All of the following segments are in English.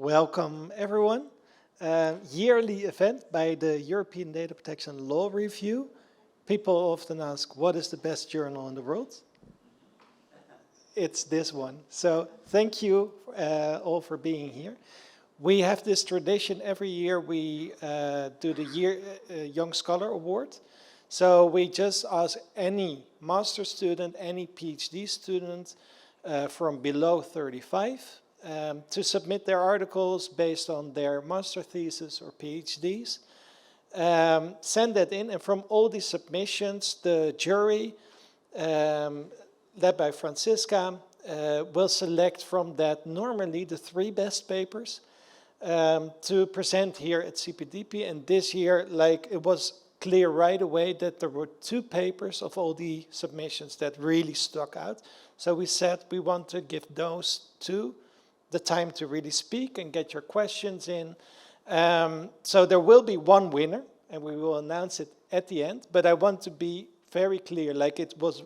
Welcome, everyone. Yearly event by the European Data Protection Law Review. People often ask, what is the best journal in the world? It's this one. So thank you all for being here. We have this tradition every year. We do the Young Scholar Award. So we just ask any master student, any PhD student from below 35 to submit their articles based on their master thesis or PhDs. Send that in, and from all these submissions, the jury, led by Franziska, will select from that normally the 3 best papers to present here at CPDP. And this year, like, it was clear right away that there were 2 papers of all the submissions that really stuck out. So we said we want to give those 2 the time to really speak and get your questions in. So there will be one winner, and we will announce it at the end. But I want to be very clear, like it was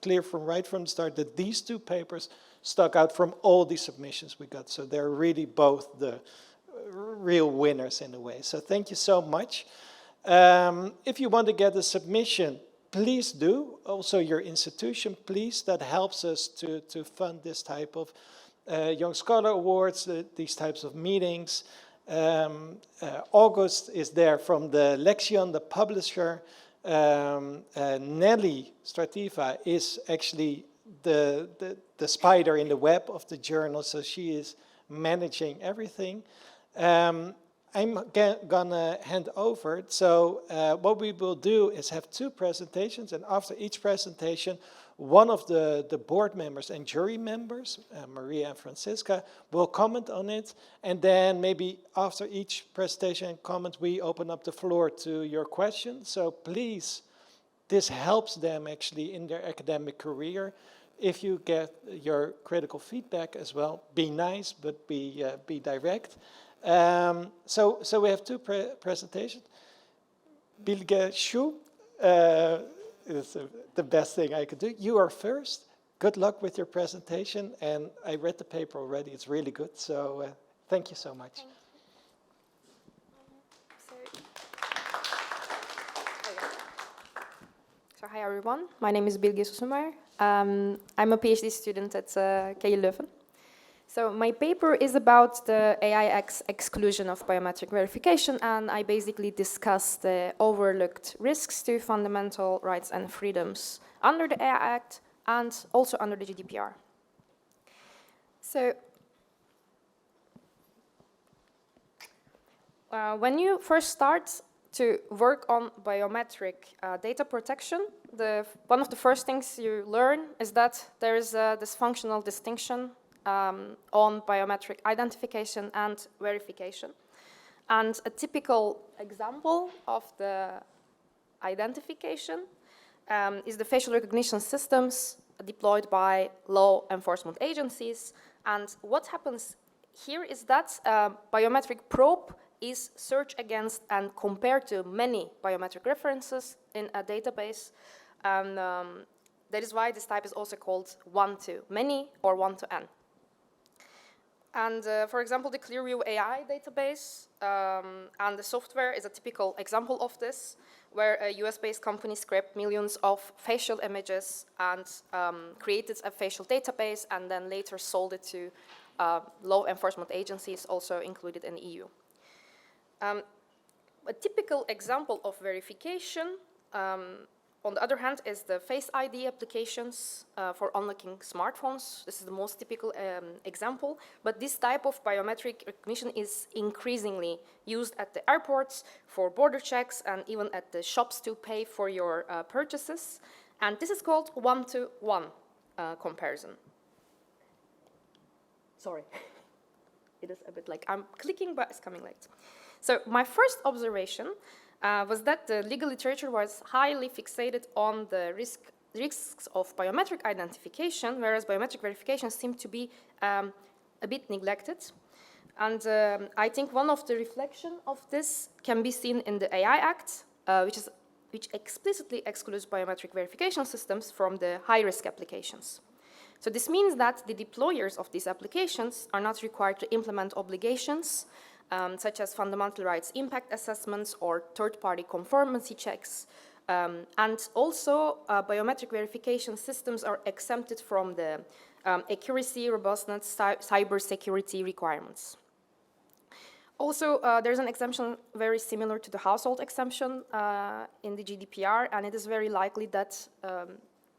clear from the start that these 2 papers stuck out from all the submissions we got. So they're really both the real winners in a way. So thank you so much. If you want to get a submission, please do. Also your institution, please. That helps us to fund this type of Young Scholar Awards, these types of meetings. August is there from the Lexion, the publisher. Nelly Strativa is actually the spider in the web of the journal, so she is managing everything. I'm gonna hand over. So what we will do is have 2 presentations, and after each presentation, one of the board members and jury members, Maria and Franziska, will comment on it. And then maybe after each presentation and comment, we open up the floor to your questions. So please, this helps them actually in their academic career. If you get your critical feedback as well, be nice, but be direct. So we have 2 presentations. Bilgesu, is the best thing I could do. You are first. Good luck with your presentation. And I read the paper already. It's really good. So thank you so much. So hi everyone. My name is Bilgesu. I'm a PhD student at KU Leuven. So my paper is about the AI exclusion of biometric verification, and I basically discuss the overlooked risks to fundamental rights and freedoms under the AI Act and also under the GDPR. So when you first start to work on biometric data protection, one of the first things you learn is that there is this functional distinction on biometric identification and verification. And a typical example of the identification is the facial recognition systems deployed by law enforcement agencies. And what happens here is that biometric probe is searched against and compared to many biometric references in a database. And that is why this type is also called one-to-many or one-to-n. And for example, the Clearview AI database and the software is a typical example of this, where a US-based company scraped millions of facial images and created a facial database and then later sold it to law enforcement agencies also included in the EU. A typical example of verification, on the other hand, is the Face ID applications for unlocking smartphones. This is the most typical example, but this type of biometric recognition is increasingly used at the airports for border checks and even at the shops to pay for your purchases. And this is called one-to-one comparison. Sorry, it is a bit like I'm clicking, but it's coming late. So my first observation was that the legal literature was highly fixated on the risks of biometric identification, whereas biometric verification seemed to be a bit neglected. And I think one of the reflection of this can be seen in the AI Act, which explicitly excludes biometric verification systems from the high-risk applications. So this means that the deployers of these applications are not required to implement obligations such as fundamental rights impact assessments or third-party conformity checks. And also, biometric verification systems are exempted from the accuracy, robustness, cyber security requirements. Also, there's an exemption very similar to the household exemption in the GDPR, and it is very likely that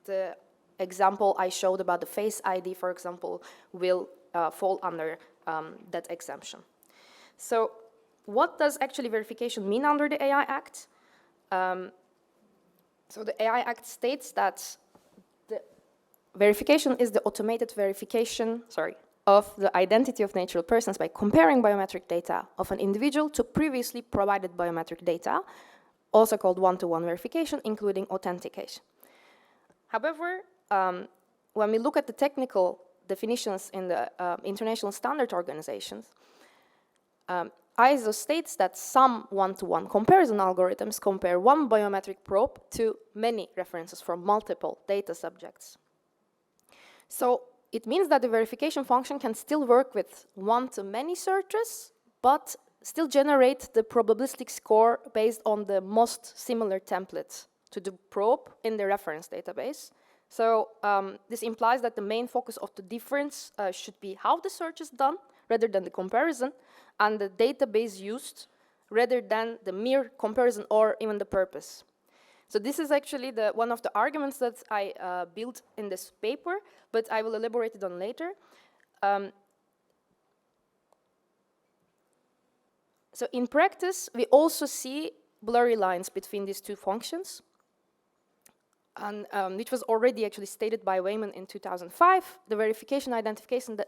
the example I showed about the Face ID, for example, will fall under that exemption. So what does actually verification mean under the AI Act? So the AI Act states that the verification is the automated verification, of the identity of natural persons by comparing biometric data of an individual to previously provided biometric data, also called one-to-one verification, including authentication. However, when we look at the technical definitions in the international standard organizations, ISO states that some one-to-one comparison algorithms compare one biometric probe to many references from multiple data subjects. So it means that the verification function can still work with one-to-many searches, but still generate the probabilistic score based on the most similar template to the probe in the reference database. So this implies that the main focus of the difference should be how the search is done, rather than the comparison, and the database used, rather than the mere comparison or even the purpose. So this is actually one of the arguments that I built in this paper, but I will elaborate it on later. So in practice, we also see blurry lines between these two functions, and which was already actually stated by Wayman in 2005. The verification identification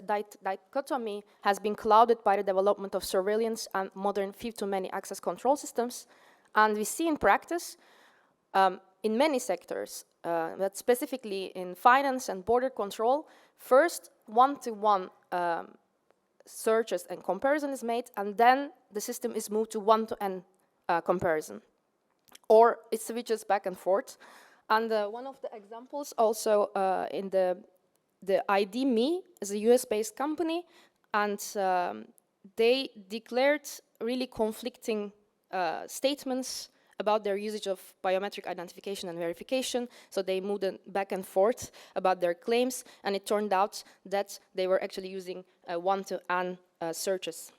dichotomy has been clouded by the development of surveillance and modern few-to-many access control systems. And we see in practice, in many sectors, but specifically in finance and border control, first one-to-one searches and comparison is made, and then the system is moved to one-to-n comparison. Or it switches back and forth. And one of the examples also in the ID.me is a US-based company, and they declared really conflicting statements about their usage of biometric identification and verification. So they moved back and forth about their claims, and it turned out that they were actually using one-to-n searches.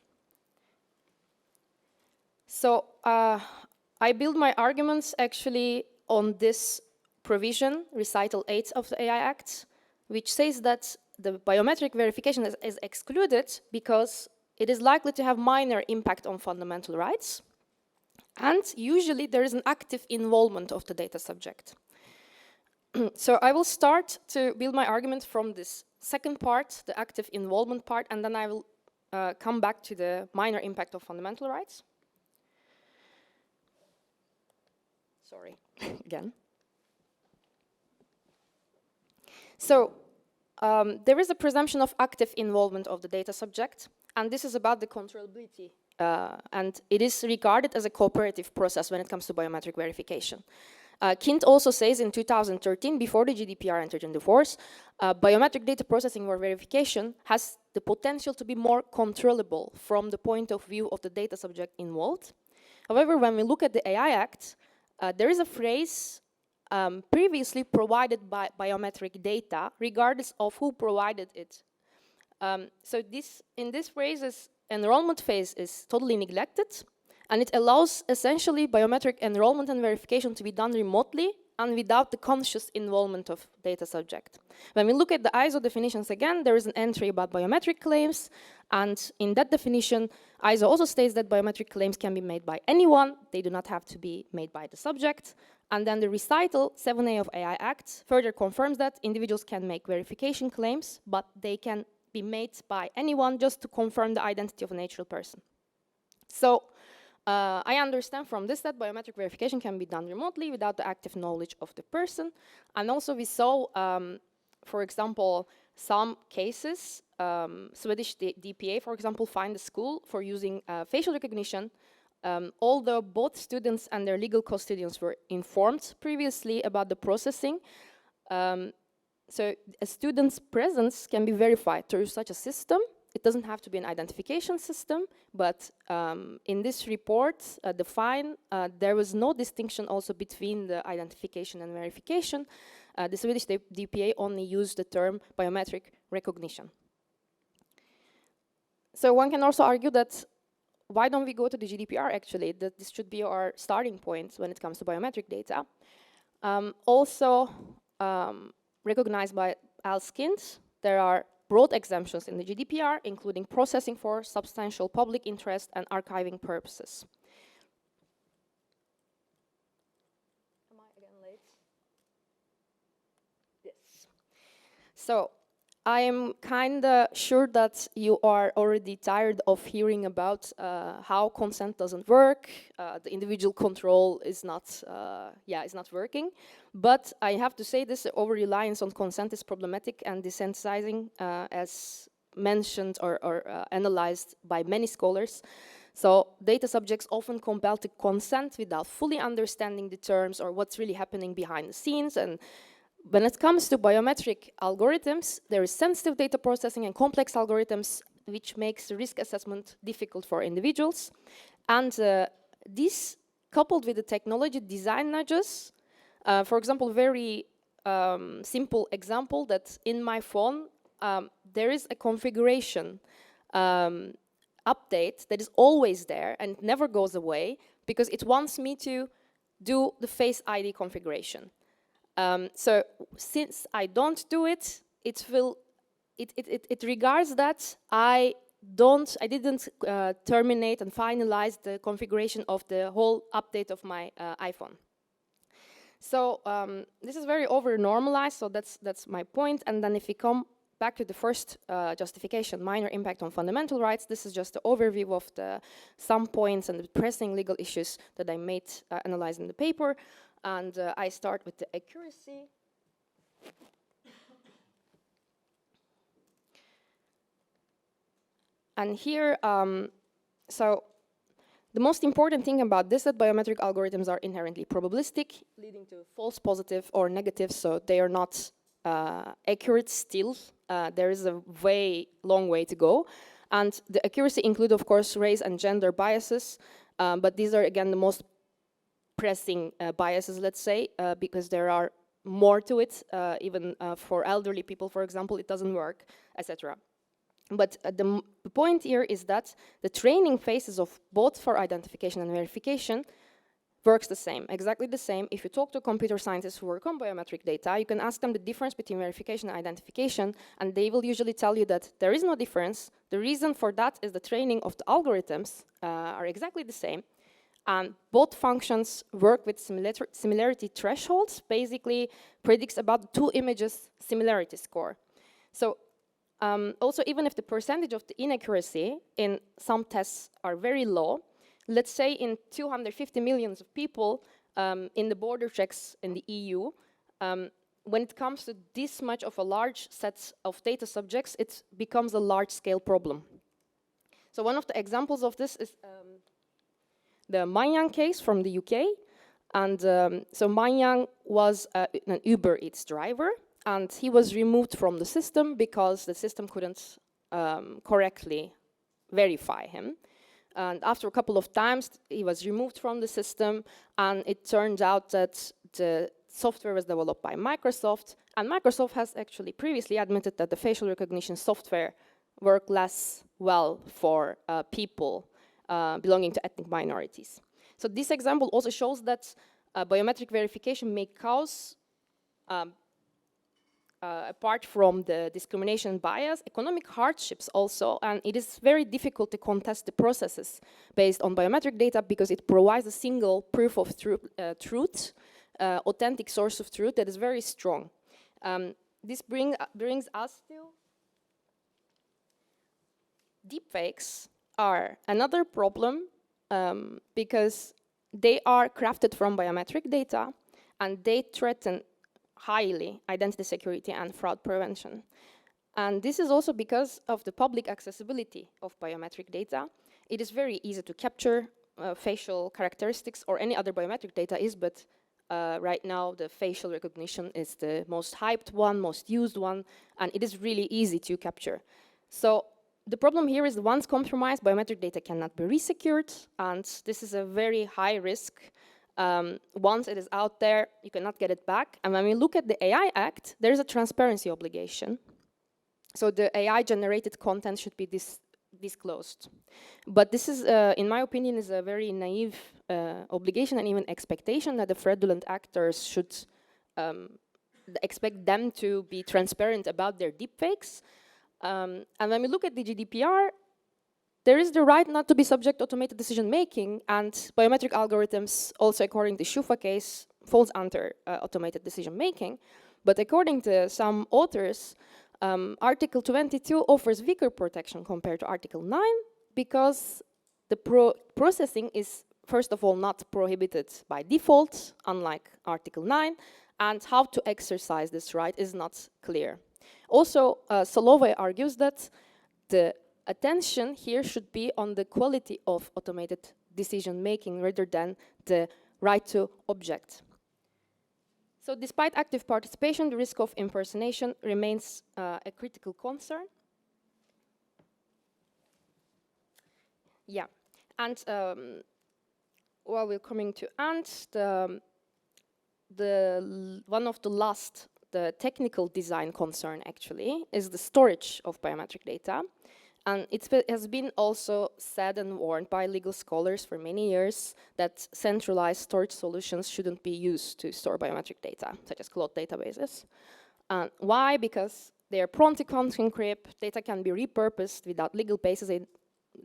So I build my arguments actually on this provision, recital 8 of the AI Act, which says that the biometric verification is excluded because it is likely to have minor impact on fundamental rights, and usually there is an active involvement of the data subject. So I will start to build my argument from this second part, the active involvement part, and then I will come back to the minor impact of fundamental rights. Sorry, again. So there is a presumption of active involvement of the data subject, and this is about the controllability, and it is regarded as a cooperative process when it comes to biometric verification. Kind also says in 2013, before the GDPR entered into force, biometric data processing or verification has the potential to be more controllable from the point of view of the data subject involved. However, when we look at the AI Act, there is a phrase previously provided by biometric data, regardless of who provided it. So in this phrase, enrollment phase is totally neglected, and it allows essentially biometric enrollment and verification to be done remotely and without the conscious involvement of data subject. When we look at the ISO definitions again, there is an entry about biometric claims, and in that definition, ISO also states that biometric claims can be made by anyone, they do not have to be made by the subject. And then the recital 7A of AI Act further confirms that individuals can make verification claims, but they can be made by anyone just to confirm the identity of a natural person. So I understand from this that biometric verification can be done remotely without the active knowledge of the person. And also we saw, for example, some cases, Swedish DPA, for example, fined a school for using facial recognition, although both students and their legal custodians were informed previously about the processing. So a student's presence can be verified through such a system. It doesn't have to be an identification system, but in this report, there was no distinction also between the identification and verification. The Swedish DPA only used the term biometric recognition. So one can also argue that why don't we go to the GDPR actually, that this should be our starting point when it comes to biometric data. Recognized by Alskind, there are broad exemptions in the GDPR, including processing for substantial public interest and archiving purposes. Am I again late? Yes. So, I am kind of sure that you are already tired of hearing about how consent doesn't work, the individual control is not, is not working. But I have to say this over-reliance on consent is problematic and desensitizing, as mentioned or analyzed by many scholars. So data subjects often compelled to consent without fully understanding the terms or what's really happening behind the scenes. And when it comes to biometric algorithms, there is sensitive data processing and complex algorithms, which makes risk assessment difficult for individuals. And this, coupled with the technology design nudges, for example, very simple example that in my phone, there is a configuration update that is always there and it never goes away because it wants me to do the Face ID configuration. So since I don't do it, it regards that I didn't terminate and finalize the configuration of the whole update of my iPhone. So this is very over-normalized, so that's my point. And then if we come back to the first justification, minor impact on fundamental rights, this is just the overview of some points and the pressing legal issues that I made analyze in the paper. And I start with the accuracy. And here, so the most important thing about this is that biometric algorithms are inherently probabilistic, leading to false positive or negative, so they are not accurate still. There is a long way to go. And the accuracy include, of course, race and gender biases, but these are, again, the most pressing biases, let's say, because there are more to it, even for elderly people, for example, it doesn't work, etc. But the point here is that the training phases of both for identification and verification works the same, exactly the same. If you talk to computer scientists who work on biometric data, you can ask them the difference between verification and identification, and they will usually tell you that there is no difference. The reason for that is the training of the algorithms are exactly the same. And both functions work with similarity thresholds, basically predicts about 2 images similarity score. So also, even if the percentage of the inaccuracy in some tests are very low, let's say in 250 million of people in the border checks in the EU, when it comes to this much of a large set of data subjects, it becomes a large-scale problem. So one of the examples of this is the Manyang case from the UK. And so Manyang was an Uber Eats driver, and he was removed from the system because the system couldn't correctly verify him. And after a couple of times, he was removed from the system, and it turned out that the software was developed by Microsoft, and Microsoft has actually previously admitted that the facial recognition software worked less well for people belonging to ethnic minorities. So this example also shows that biometric verification may cause, apart from the discrimination bias, economic hardships also, and it is very difficult to contest the processes based on biometric data because it provides a single proof of truth, authentic source of truth that is very strong. This brings us to deepfakes are another problem because they are crafted from biometric data and they threaten highly identity security and fraud prevention. And this is also because of the public accessibility of biometric data. It is very easy to capture facial characteristics or any other biometric data is, but right now the facial recognition is the most hyped one, most used one, and it is really easy to capture. So the problem here is once compromised, biometric data cannot be resecured, and this is a very high risk. Once it is out there, you cannot get it back. And when we look at the AI Act, there is a transparency obligation. So the AI-generated content should be disclosed. But this is, in my opinion, is a very naive obligation and even expectation that the fraudulent actors should expect them to be transparent about their deepfakes. And when we look at the GDPR, there is the right not to be subject to automated decision-making, and biometric algorithms, also according to Shufa case, falls under automated decision-making. But according to some authors, Article 22 offers weaker protection compared to Article 9 because the processing is, first of all, not prohibited by default, unlike Article 9, and how to exercise this right is not clear. Also, Solove argues that the attention here should be on the quality of automated decision-making rather than the right to object. So despite active participation, the risk of impersonation remains a critical concern. Yeah, and while we're coming to end, one of the last, the technical design concern actually, is the storage of biometric data. And it has been also said and warned by legal scholars for many years that centralized storage solutions shouldn't be used to store biometric data, such as cloud databases. Why? Because they are prone to encrypt, data can be repurposed without legal basis, and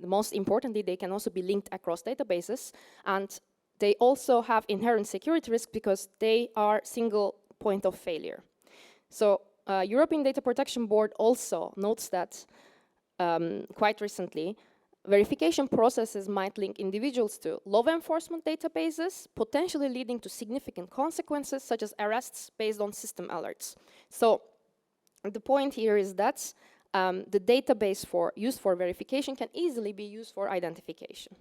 most importantly, they can also be linked across databases, and they also have inherent security risk because they are single point of failure. So European Data Protection Board also notes that quite recently, verification processes might link individuals to law enforcement databases, potentially leading to significant consequences, such as arrests based on system alerts. So the point here is that the database used for verification can easily be used for identification.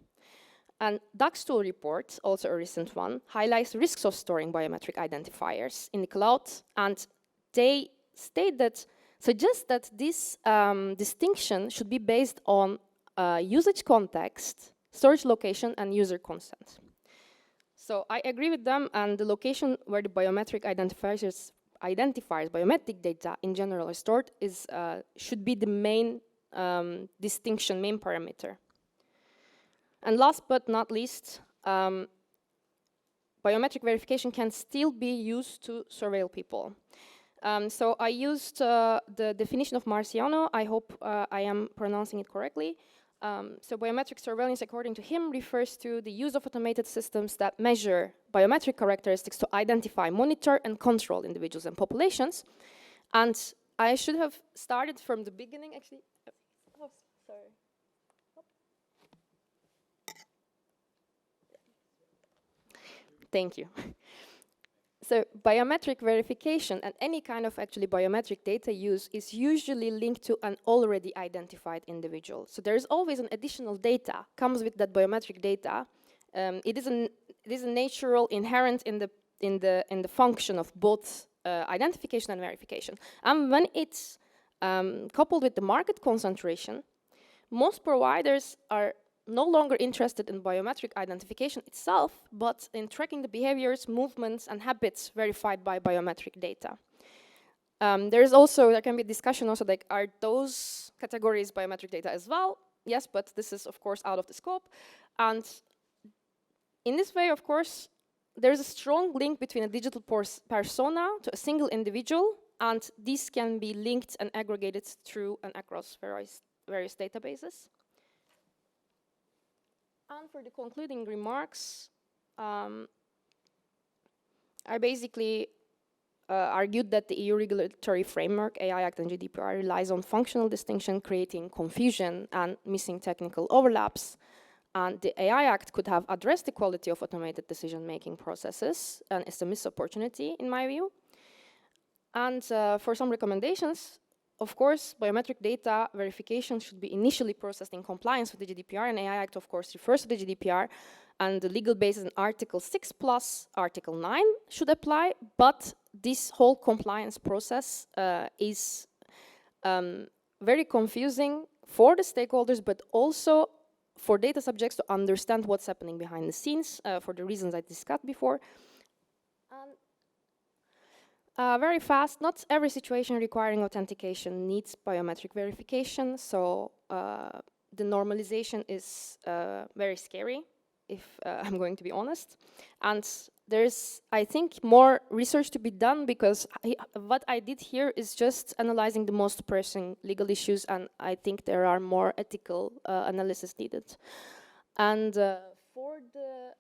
And DAX tool report, also a recent one, highlights risks of storing biometric identifiers in the cloud, and they state that suggests that this distinction should be based on usage context, storage location, and user consent. So I agree with them, and the location where the biometric identifiers, biometric data in general are stored should be the main distinction, main parameter. And last but not least, biometric verification can still be used to surveil people. So I used the definition of Marciano. I hope I am pronouncing it correctly. So biometric surveillance, according to him, refers to the use of automated systems that measure biometric characteristics to identify, monitor, and control individuals and populations. And I should have started from the beginning, actually. Oh, sorry. Thank you. So biometric verification and any kind of actually biometric data use is usually linked to an already identified individual. So there is always an additional data comes with that biometric data. It is a natural inherent in the function of both identification and verification. And when it's coupled with the market concentration, most providers are no longer interested in biometric identification itself, but in tracking the behaviors, movements, and habits verified by biometric data. There can be discussion also, like, are those categories biometric data as well? Yes, but this is, of course, out of the scope. And in this way, of course, there's a strong link between a digital persona to a single individual, and these can be linked and aggregated through and across various databases. And for the concluding remarks, I basically argued that the EU regulatory framework, AI Act and GDPR, relies on functional distinction, creating confusion and missing technical overlaps. And the AI Act could have addressed the quality of automated decision-making processes, and it's a missed opportunity, in my view. And for some recommendations, of course, biometric data verification should be initially processed in compliance with the GDPR, and AI Act, of course, refers to the GDPR. and the legal basis in Article 6 plus Article 9 should apply, but this whole compliance process is very confusing for the stakeholders, but also for data subjects to understand what's happening behind the scenes for the reasons I discussed before. Very fast, not every situation requiring authentication needs biometric verification, so the normalization is very scary, if I'm going to be honest. And there's, I think, more research to be done, because what I did here is just analyzing the most pressing legal issues, and I think there are more ethical analysis needed. And for the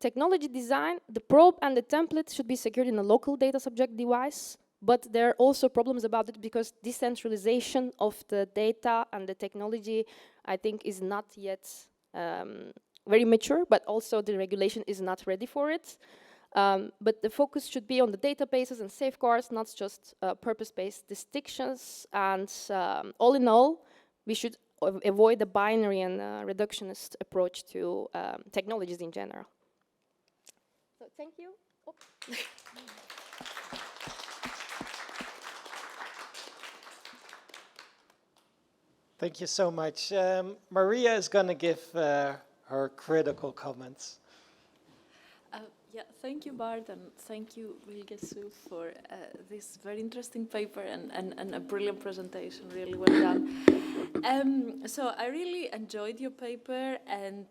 technology design, the probe and the template should be secured in a local data subject device, but there are also problems about it because decentralization of the data and the technology, I think, is not yet very mature, but also the regulation is not ready for it. But the focus should be on the databases and safeguards, not just purpose-based distinctions. And all in all, we should avoid the binary and reductionist approach to technologies in general. So thank you. Oh. Thank you so much. Maria is going to give her critical comments. Yeah, thank you, Bart, and thank you, Bilgesu, for this very interesting paper and a brilliant presentation. Really well done. So I really enjoyed your paper, and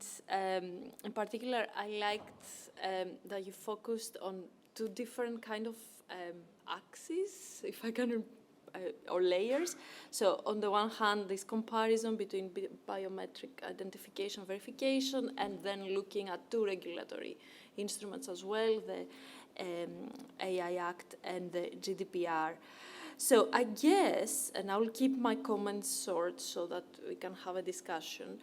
in particular, I liked that you focused on two different kind of axes, if I can, or layers. So on the one hand, this comparison between biometric identification verification, and then looking at two regulatory instruments as well, the AI Act and the GDPR. So I guess, and I will keep my comments short so that we can have a discussion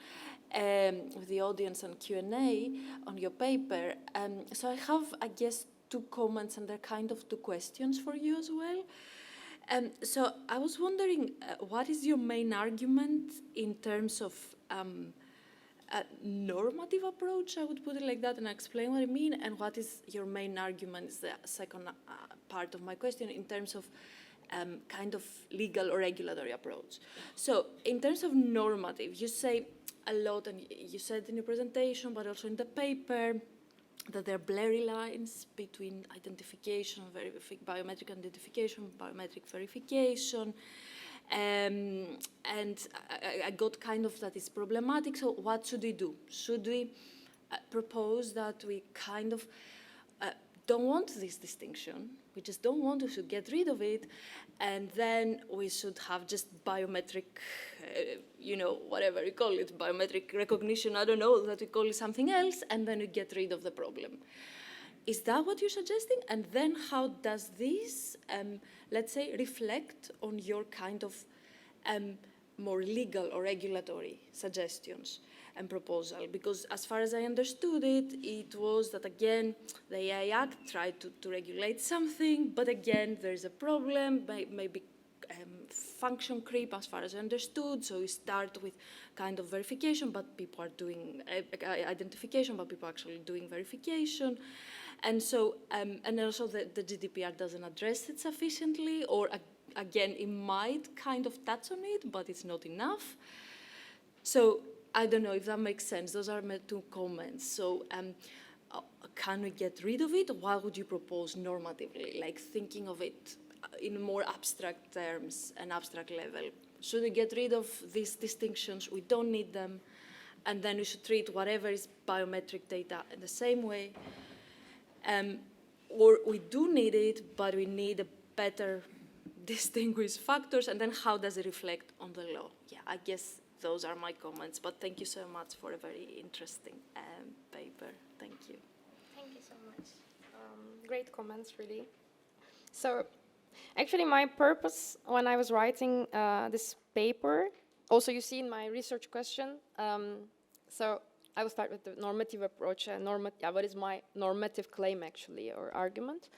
with the audience and Q&A on your paper. So I have, I guess, two comments, and they're kind of two questions for you as well. So I was wondering, what is your main argument in terms of a normative approach, I would put it like that, and I'll explain what I mean, and what is your main argument is the second part of my question in terms of kind of legal or regulatory approach. So in terms of normative, you say a lot, and you said in your presentation, but also in the paper, that there are blurry lines between identification, biometric identification, biometric verification, and I got kind of that is problematic. So what should we do? Should we propose that we kind of don't want this distinction? We just don't want to, should get rid of it, and then we should have just biometric, you know, whatever you call it, biometric recognition, I don't know, that we call it something else, and then we get rid of the problem. Is that what you're suggesting? And then how does this, let's say, reflect on your kind of more legal or regulatory suggestions and proposal? Because as far as I understood it, it was that, again, the AI Act tried to regulate something, but again, there's a problem, maybe function creep as far as I understood. So we start with kind of verification, but people are doing identification, but people are actually doing verification. And so, and also the GDPR doesn't address it sufficiently, or again, it might kind of touch on it, but it's not enough. So I don't know if that makes sense. Those are my two comments. So can we get rid of it? What would you propose normatively, like thinking of it in more abstract terms, an abstract level? Should we get rid of these distinctions? We don't need them. And then we should treat whatever is biometric data in the same way. Or we do need it, but we need a better distinguished factors, and then how does it reflect on the law? Yeah, I guess those are my comments, but thank you so much for a very interesting paper. Thank you. Thank you so much. Great comments, really. So actually my purpose when I was writing this paper, also you see in my research question, so I will start with the normative approach. What is my normative claim, actually, or argument?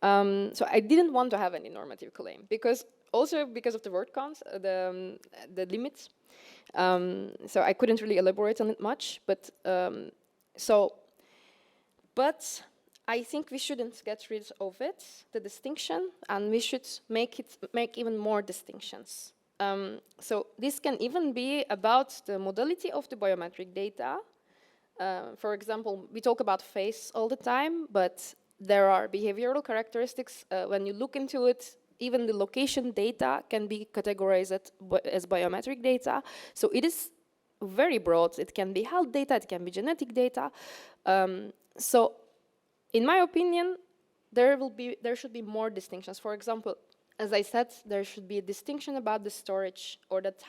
So I didn't want to have any normative claim, because of the word counts, the limits. So I couldn't really elaborate on it much, but But I think we shouldn't get rid of it, the distinction, and we should make even more distinctions. So this can even be about the modality of the biometric data. For example, we talk about face all the time, but there are behavioral characteristics. When you look into it, even the location data can be categorized as biometric data. So it is very broad. It can be health data, it can be genetic data. So in my opinion, there should be more distinctions. For example, as I said, there should be a distinction about the storage, or that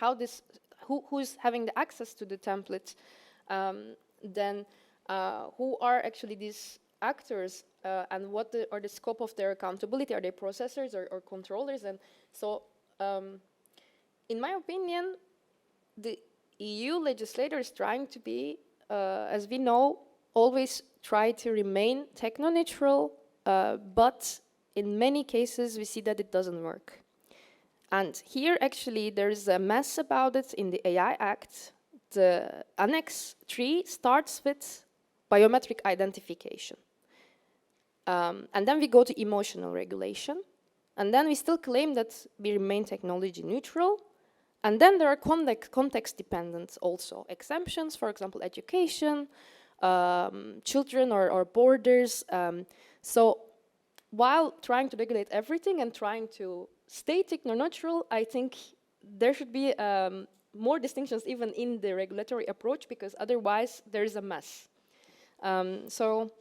who's having the access to the template, then who are actually these actors, and what are the scope of their accountability? Are they processors or controllers? And so, in my opinion, the EU legislator is trying to be, as we know, always try to remain techno-neutral, but in many cases we see that it doesn't work. And here actually there's a mess about it in the AI Act. The Annex 3 starts with biometric identification. And then we go to emotional regulation. And then we still claim that we remain technology neutral. And then there are context dependent also exemptions, for example, education, children or borders. So while trying to regulate everything and trying to stay techno-neutral, I think there should be more distinctions even in the regulatory approach, because otherwise there is a mess. So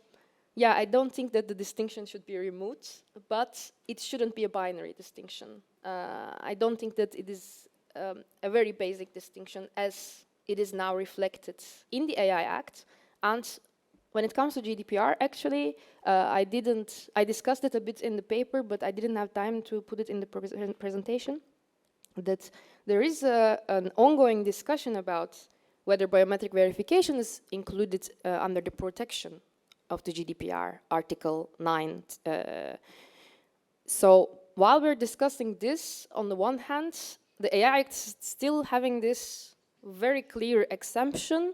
yeah, I don't think that the distinction should be removed, but it shouldn't be a binary distinction. I don't think that it is a very basic distinction as it is now reflected in the AI Act. And when it comes to GDPR, actually, I discussed it a bit in the paper, but I didn't have time to put it in the presentation, that there is an ongoing discussion about whether biometric verification is included under the protection of the GDPR, Article 9. So while we're discussing this, on the one hand, the AI Act is still having this very clear exemption.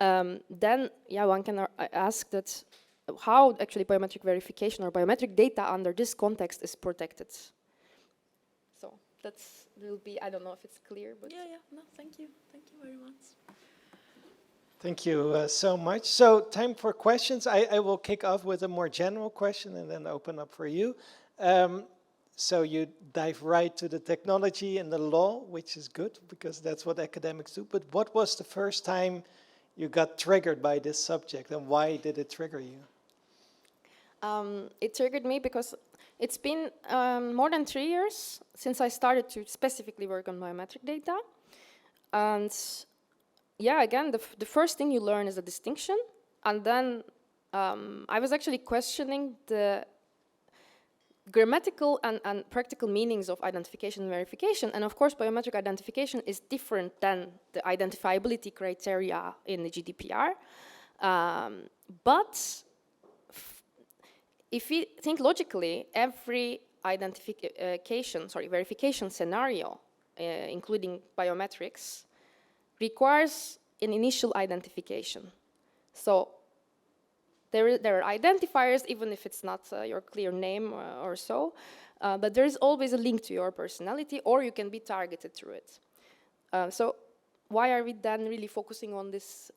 Then, yeah, one can ask that how actually biometric verification or biometric data under this context is protected. So will be, I don't know if it's clear, but yeah, no, thank you very much. Thank you so much. So time for questions. I will kick off with a more general question and then open up for you. So you dive right to the technology and the law, which is good because that's what academics do. But what was the first time you got triggered by this subject, and why did it trigger you? It triggered me because it's been more than 3 years since I started to specifically work on biometric data. And yeah, again, the first thing you learn is a distinction. And then I was actually questioning the grammatical and practical meanings of identification and verification. And of course, biometric identification is different than the identifiability criteria in the GDPR. But if we think logically, every verification scenario, including biometrics, requires an initial identification. So there are identifiers, even if it's not your clear name or so, but there is always a link to your personality, or you can be targeted through it. So why are we then really focusing on this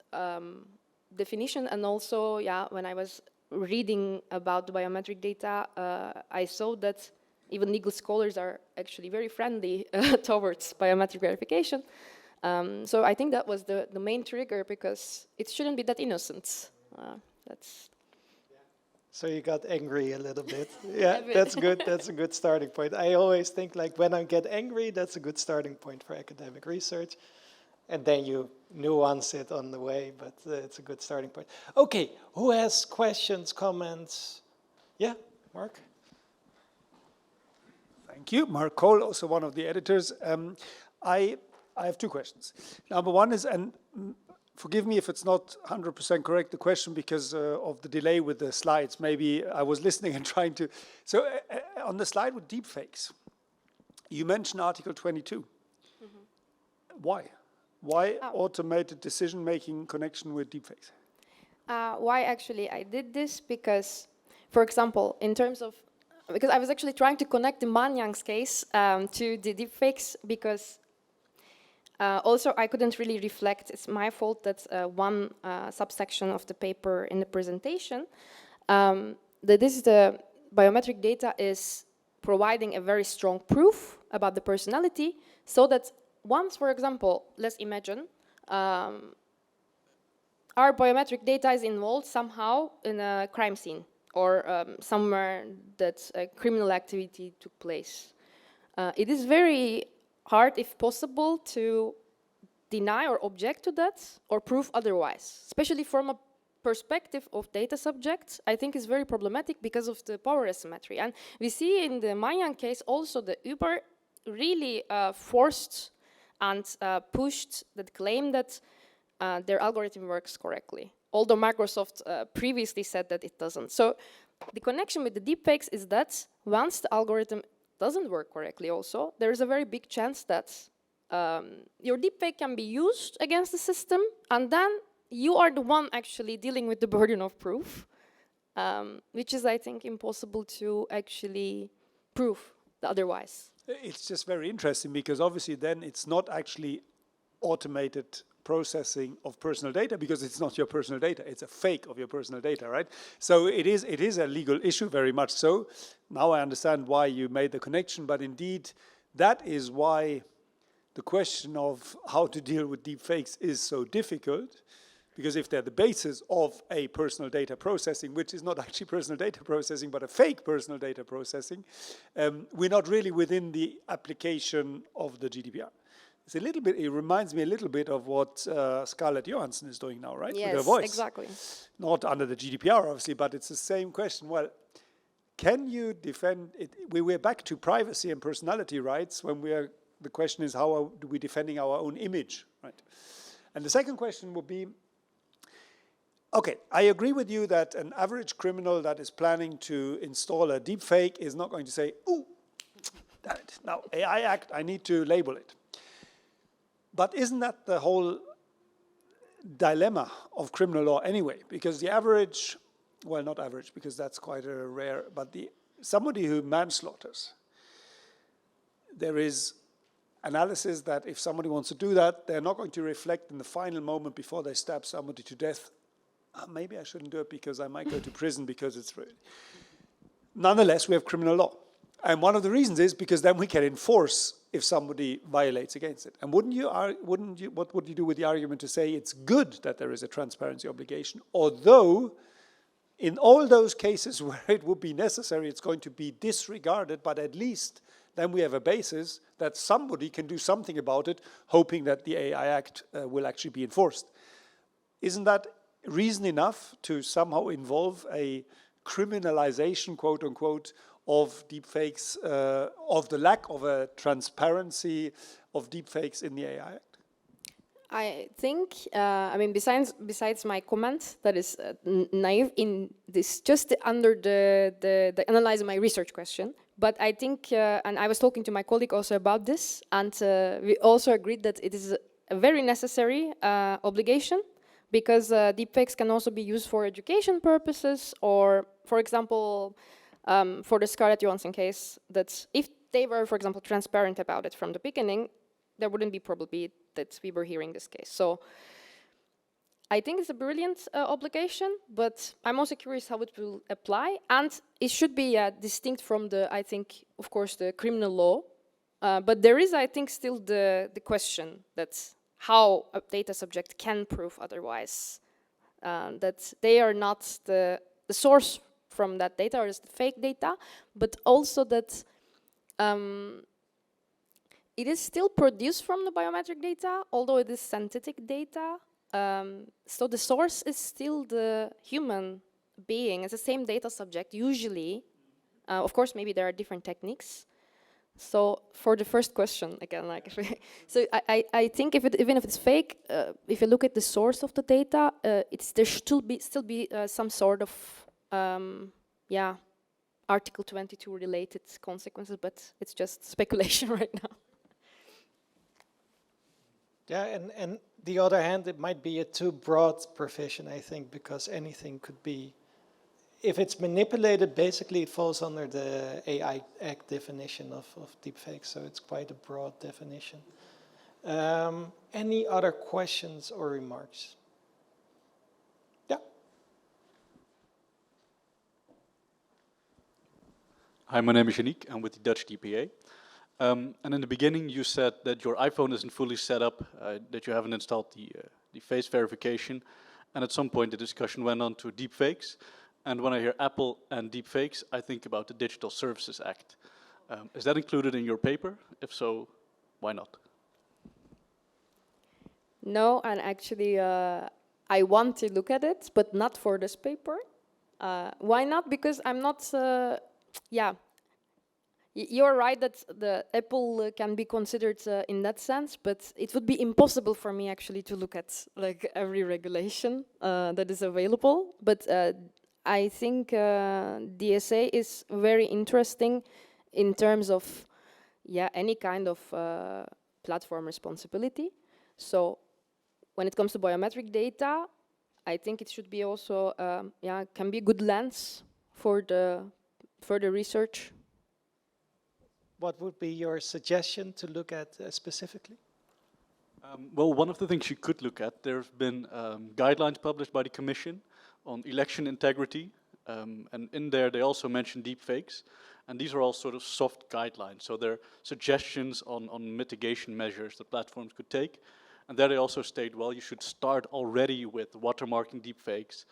definition? And also, yeah, when I was reading about the biometric data, I saw that even legal scholars are actually very friendly towards biometric verification. So I think that was the main trigger, because it shouldn't be that innocent. So you got angry a little bit. Yeah, that's good. That's a good starting point. I always think like when I get angry, that's a good starting point for academic research. And then you nuance it on the way, but it's a good starting point. Okay, who has questions, comments? Yeah, Mark? Thank you. Mark Cole, also one of the editors. I have two questions. Number one is, and forgive me if it's not 100% correct, the question, because of the delay with the slides. Maybe I was listening and trying to. So on the slide with deepfakes, you mentioned Article 22. Mm-hmm. Why? Why automated decision-making in connection with deepfakes? Why actually I did this? Because, for example, in terms of, because I was actually trying to connect the Manyang's case to the deepfakes, because also I couldn't really reflect, it's my fault that one subsection of the paper in the presentation, that this is the biometric data is providing a very strong proof about the personality, so that once, for example, let's imagine, our biometric data is involved somehow in a crime scene, or somewhere that a criminal activity took place. It is very hard, if possible, to deny or object to that, or prove otherwise, especially from a perspective of data subjects. I think is very problematic because of the power asymmetry. And we see in the Manyang case also the Uber really forced and pushed the claim that their algorithm works correctly, although Microsoft previously said that it doesn't. So the connection with the deepfakes is that once the algorithm doesn't work correctly also, there is a very big chance that your deepfake can be used against the system, and then you are the one actually dealing with the burden of proof, which is, I think, impossible to actually prove otherwise. It's just very interesting because obviously then it's not actually automated processing of personal data, because it's not your personal data, it's a fake of your personal data, right? So it is a legal issue, very much so. Now I understand why you made the connection, but indeed that is why the question of how to deal with deepfakes is so difficult, because if they're the basis of a personal data processing, which is not actually personal data processing, but a fake personal data processing, we're not really within the application of the GDPR. It's a little bit, it reminds me a little bit of what Scarlett Johansson is doing now, right? Yes, with her voice. exactly. Not under the GDPR, obviously, but it's the same question. Well, can you defend it? We're back to privacy and personality rights when the question is how are we defending our own image, right? And the second question would be, okay, I agree with you that an average criminal that is planning to install a deepfake is not going to say, ooh, damn it, now AI Act, I need to label it. But isn't that the whole dilemma of criminal law anyway? Because the average, well, not average, because that's quite a rare, but somebody who manslaughters, there is analysis that if somebody wants to do that, they're not going to reflect in the final moment before they stab somebody to death. Maybe I shouldn't do it because I might go to prison because it's really. Nonetheless, we have criminal law. And one of the reasons is because then we can enforce if somebody violates against it. And what would you do with the argument to say it's good that there is a transparency obligation, although in all those cases where it would be necessary, it's going to be disregarded, but at least then we have a basis that somebody can do something about it, hoping that the AI Act will actually be enforced. Isn't that reason enough to somehow involve a criminalization, quote unquote, of deepfakes, of the lack of a transparency of deepfakes in the AI Act? I think, I mean, besides my comment that is naive in this, just under the analyzing my research question, but I think, and I was talking to my colleague also about this, and we also agreed that it is a very necessary obligation, because deepfakes can also be used for education purposes, or, for example, for the Scarlett Johansson case, that if they were, for example, transparent about it from the beginning, there wouldn't be probably that we were hearing this case. So I think it's a brilliant obligation, but I'm also curious how it will apply, and it should be distinct from the, I think, of course, the criminal law, but there is, I think, still the question that how a data subject can prove otherwise, that they are not the source from that data, or is the fake data, but also that it is still produced from the biometric data, although it is synthetic data. So the source is still the human being. It's the same data subject, usually. Of course, maybe there are different techniques. So for the first question, again, like, so I think even if it's fake, if you look at the source of the data, there should still be some sort of Article 22 related consequences, but it's just speculation right now. Yeah, and the other hand, it might be a too broad provision, I think, because anything could be, if it's manipulated, basically it falls under the AI Act definition of deepfake, so it's quite a broad definition. Any other questions or remarks? Yeah. Hi, my name is Yannick. I'm with the Dutch DPA. And in the beginning, you said that your iPhone isn't fully set up, that you haven't installed the face verification. And at some point, the discussion went on to deepfakes. And when I hear Apple and deepfakes, I think about the Digital Services Act. Is that included in your paper? If so, why not? No, and actually, I want to look at it, but not for this paper. Why not? Because I'm not, yeah. You're right that the Apple can be considered in that sense, but it would be impossible for me actually to look at like every regulation that is available. But I think DSA is very interesting in terms of any kind of platform responsibility. So when it comes to biometric data, I think it should be also can be a good lens for the further research. What would be your suggestion to look at specifically? Well, one of the things you could look at, there have been guidelines published by the Commission on election integrity, and in there they also mention deepfakes, and these are all sort of soft guidelines, so they're suggestions on mitigation measures that platforms could take, and there they also state, well, you should start already with watermarking deepfakes.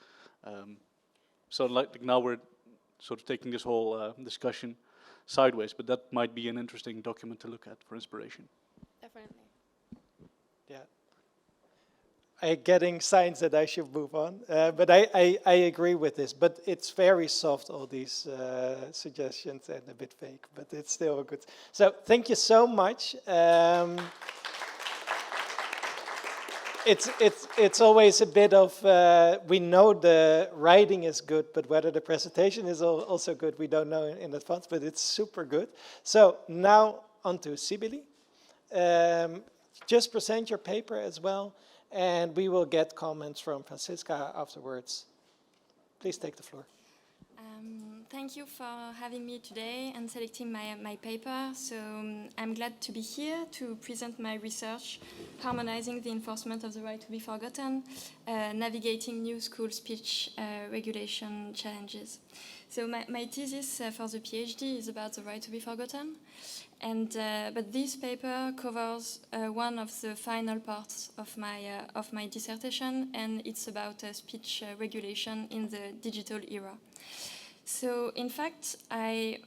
So like now we're sort of taking this whole discussion sideways, but that might be an interesting document to look at for inspiration. Definitely. Yeah. I'm getting signs that I should move on, but I agree with this, but it's very soft, all these suggestions, and a bit fake, but it's still good. So thank you so much. It's always a bit of, we know the writing is good, but whether the presentation is also good, we don't know in advance, but it's super good. So now on to Sibylle. Just present your paper as well, and we will get comments from Franziska afterwards. Please take the floor. Thank you for having me today and selecting my paper. So I'm glad to be here to present my research, Harmonizing the Enforcement of the Right to be Forgotten, Navigating New School Speech Regulation Challenges. So my thesis for the PhD is about the right to be forgotten. And, but this paper covers one of the final parts of my dissertation, and it's about speech regulation in the digital era. So, in fact, I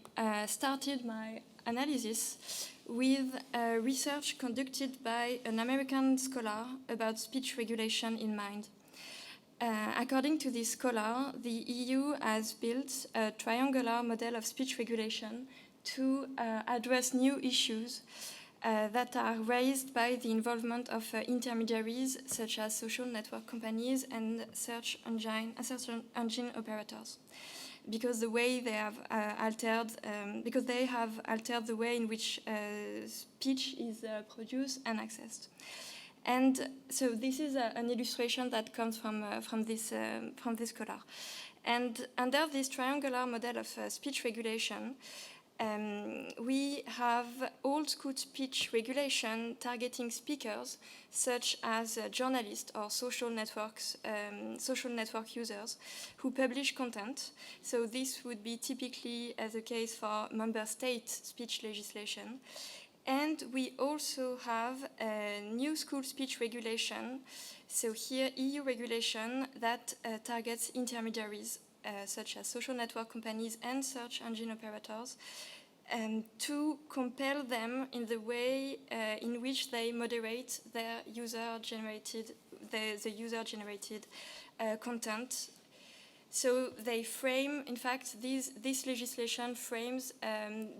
started my analysis with research conducted by an American scholar about speech regulation in mind. According to this scholar, the EU has built a triangular model of speech regulation to address new issues that are raised by the involvement of intermediaries such as social network companies and search engine operators, because the way they have altered the way in which speech is produced and accessed. And so this is an illustration that comes from this scholar. And under this triangular model of speech regulation, we have old school speech regulation targeting speakers such as journalists or social network users who publish content. So this would be typically the case for member state speech legislation. And we also have a new school speech regulation. So here EU regulation that targets intermediaries such as social network companies and search engine operators, to compel them in the way in which they moderate their user-generated content. So they frame, in fact, this legislation frames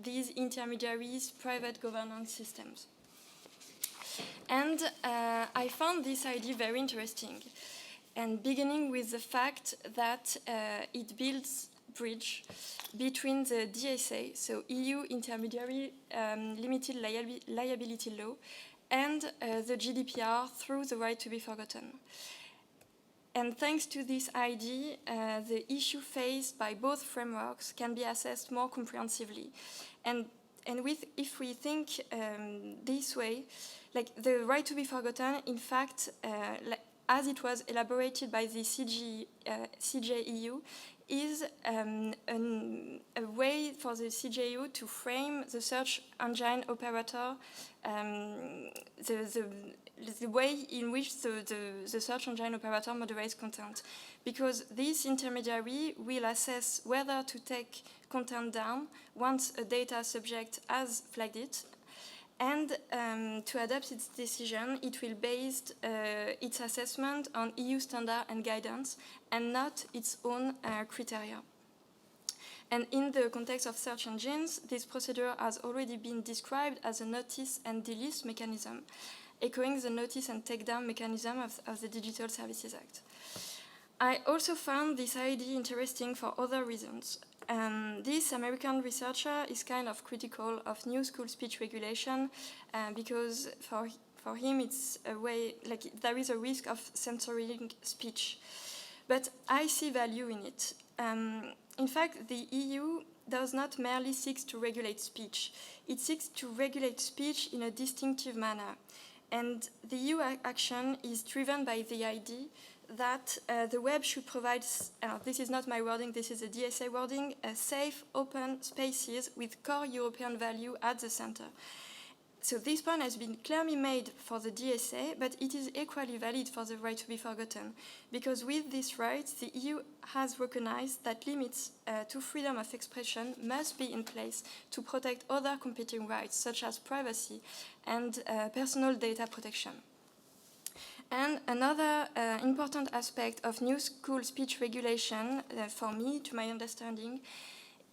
these intermediaries' private governance systems. And I found this idea very interesting, and beginning with the fact that it builds bridge between the DSA, so EU Intermediary Limited Liability Law, and the GDPR through the right to be forgotten. And thanks to this idea, the issue faced by both frameworks can be assessed more comprehensively. And if we think this way, like the right to be forgotten, in fact, as it was elaborated by the CJEU, is a way for the CJEU to frame the search engine operator, the way in which the search engine operator moderates content. Because this intermediary will assess whether to take content down once a data subject has flagged it, and to adapt its decision, it will base its assessment on EU standard and guidance and not its own criteria. And in the context of search engines, this procedure has already been described as a notice and delist mechanism, echoing the notice and takedown mechanism of the Digital Services Act. I also found this idea interesting for other reasons. This American researcher is kind of critical of new school speech regulation because for him it's a way, like there is a risk of censoring speech. But I see value in it. In fact, the EU does not merely seek to regulate speech. It seeks to regulate speech in a distinctive manner. And the EU action is driven by the idea that the web should provide, this is not my wording, this is a DSA wording, safe, open spaces with core European value at the center. So this point has been clearly made for the DSA, but it is equally valid for the right to be forgotten, because with this right, the EU has recognized that limits to freedom of expression must be in place to protect other competing rights, such as privacy and personal data protection. And another important aspect of new school speech regulation, for me, to my understanding,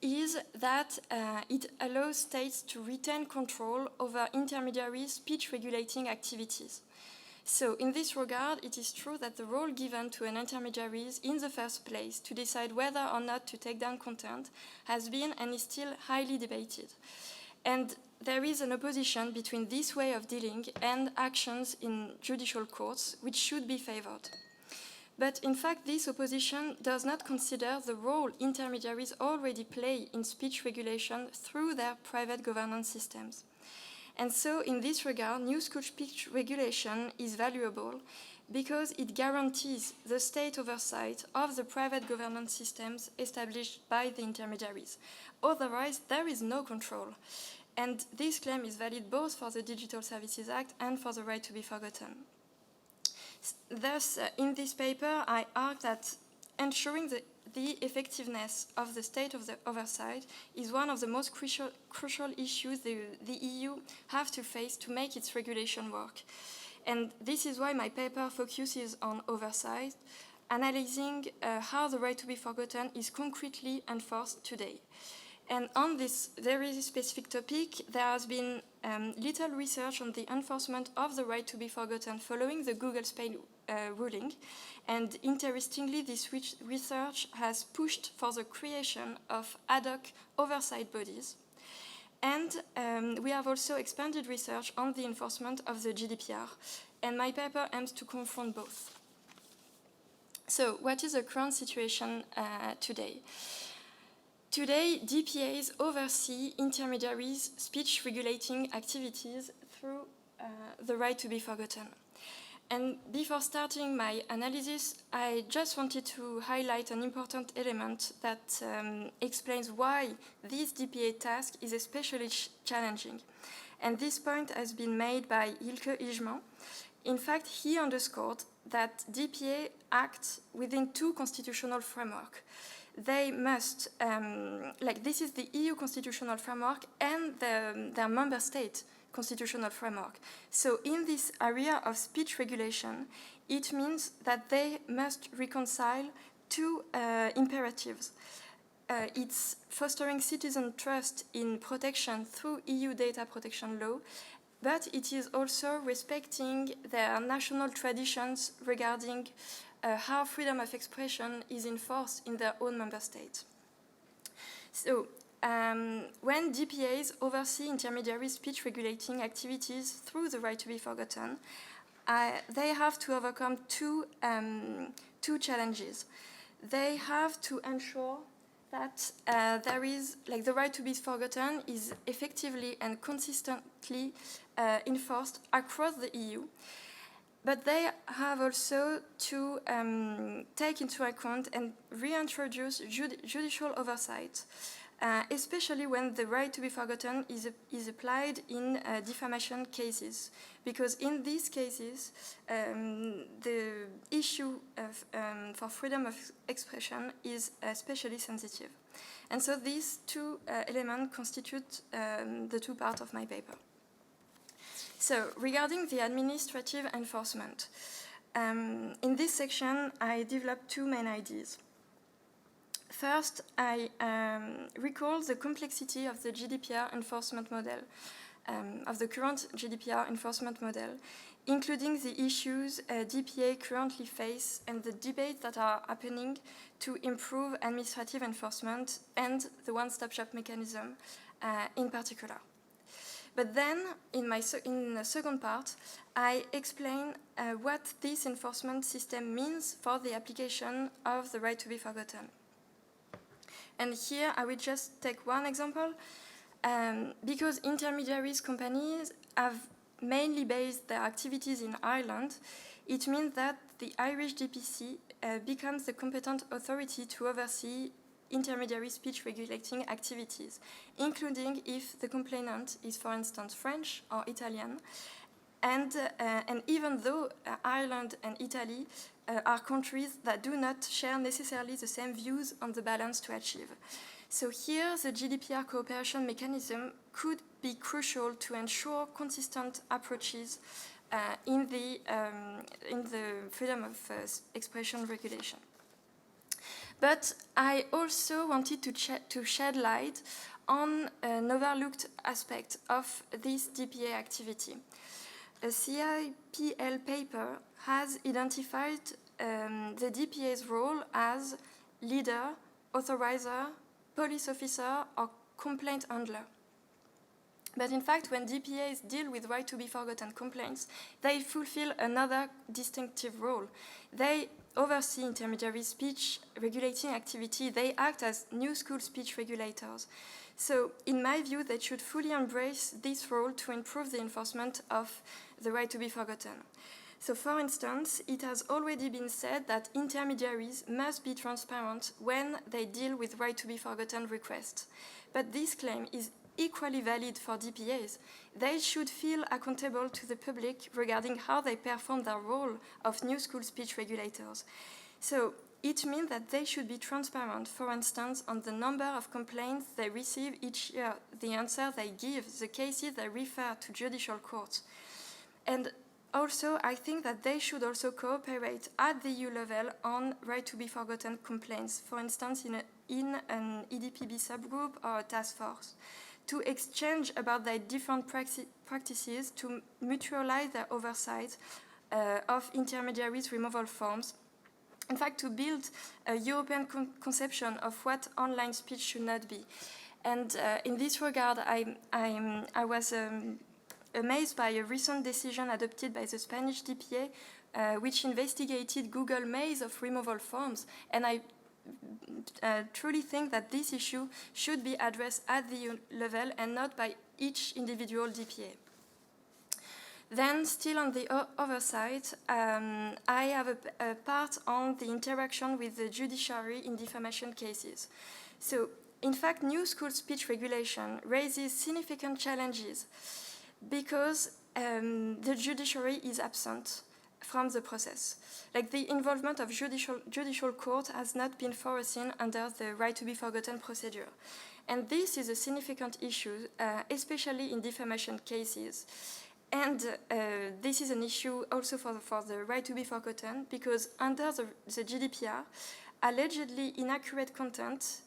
is that it allows states to retain control over intermediary speech regulating activities. So in this regard, it is true that the role given to an intermediary in the first place to decide whether or not to take down content has been and is still highly debated. And there is an opposition between this way of dealing and actions in judicial courts, which should be favored. But in fact, this opposition does not consider the role intermediaries already play in speech regulation through their private governance systems. And so in this regard, new school speech regulation is valuable because it guarantees the state oversight of the private governance systems established by the intermediaries. Otherwise, there is no control. And this claim is valid both for the Digital Services Act and for the right to be forgotten. Thus, in this paper, I argue that ensuring the effectiveness of the state of the oversight is one of the most crucial issues the EU have to face to make its regulation work. And this is why my paper focuses on oversight, analyzing how the right to be forgotten is concretely enforced today. And on this very specific topic, there has been little research on the enforcement of the right to be forgotten following the Google Spain ruling. And interestingly, this research has pushed for the creation of ad hoc oversight bodies. And we have also expanded research on the enforcement of the GDPR. And my paper aims to confront both. So what is the current situation today? Today, DPAs oversee intermediaries' speech regulating activities through the right to be forgotten. And before starting my analysis, I just wanted to highlight an important element that explains why this DPA task is especially challenging. And this point has been made by Hilke Ijman. In fact, he underscored that DPA acts within two constitutional frameworks. They must, this is the EU constitutional framework and their member state constitutional framework. So in this area of speech regulation, it means that they must reconcile two imperatives. It's fostering citizen trust in protection through EU data protection law, but it is also respecting their national traditions regarding how freedom of expression is enforced in their own member state. So when DPAs oversee intermediary speech regulating activities through the right to be forgotten, they have to overcome two challenges. They have to ensure that there is, like, the right to be forgotten is effectively and consistently enforced across the EU. But they have also to take into account and reintroduce judicial oversight, especially when the right to be forgotten is applied in defamation cases. Because in these cases, the issue for freedom of expression is especially sensitive. And so these two elements constitute the two parts of my paper. So, regarding the administrative enforcement, in this section, I developed two main ideas. First, I recall the complexity of the GDPR enforcement model, of the current GDPR enforcement model, including the issues DPA currently face and the debates that are happening to improve administrative enforcement and the one-stop-shop mechanism in particular. But then, in the second part, I explain what this enforcement system means for the application of the right to be forgotten. And here, I will just take one example. Because intermediaries companies have mainly based their activities in Ireland, it means that the Irish DPC becomes the competent authority to oversee intermediary speech regulating activities, including if the complainant is, for instance, French or Italian. And even though Ireland and Italy are countries that do not share necessarily the same views on the balance to achieve. So here, the GDPR cooperation mechanism could be crucial to ensure consistent approaches in the freedom of expression regulation. But I also wanted to shed light on an overlooked aspect of this DPA activity. A CPDP paper has identified the DPA's role as leader, authorizer, police officer, or complaint handler. But in fact, when DPAs deal with right to be forgotten complaints, they fulfill another distinctive role. They oversee intermediary speech regulating activity. They act as new school speech regulators. So, in my view, they should fully embrace this role to improve the enforcement of the right to be forgotten. So, for instance, it has already been said that intermediaries must be transparent when they deal with right to be forgotten requests. But this claim is equally valid for DPAs. They should feel accountable to the public regarding how they perform their role of new school speech regulators. So it means that they should be transparent, for instance, on the number of complaints they receive each year, the answer they give, the cases they refer to judicial courts. And also, I think that they should also cooperate at the EU level on right to be forgotten complaints, for instance, in an EDPB subgroup or a task force, to exchange about their different practices, to mutualize their oversight of intermediaries' removal forms. In fact, to build a European conception of what online speech should not be. And in this regard, I was amazed by a recent decision adopted by the Spanish DPA, which investigated Google maze of removal forms. And I truly think that this issue should be addressed at the EU level and not by each individual DPA. Then, still on the oversight, I have a part on the interaction with the judiciary in defamation cases. So, in fact, new school speech regulation raises significant challenges because the judiciary is absent from the process. Like, the involvement of judicial court has not been foreseen under the right to be forgotten procedure. And this is a significant issue, especially in defamation cases. And this is an issue also for the right to be forgotten, because under the GDPR, allegedly inaccurate content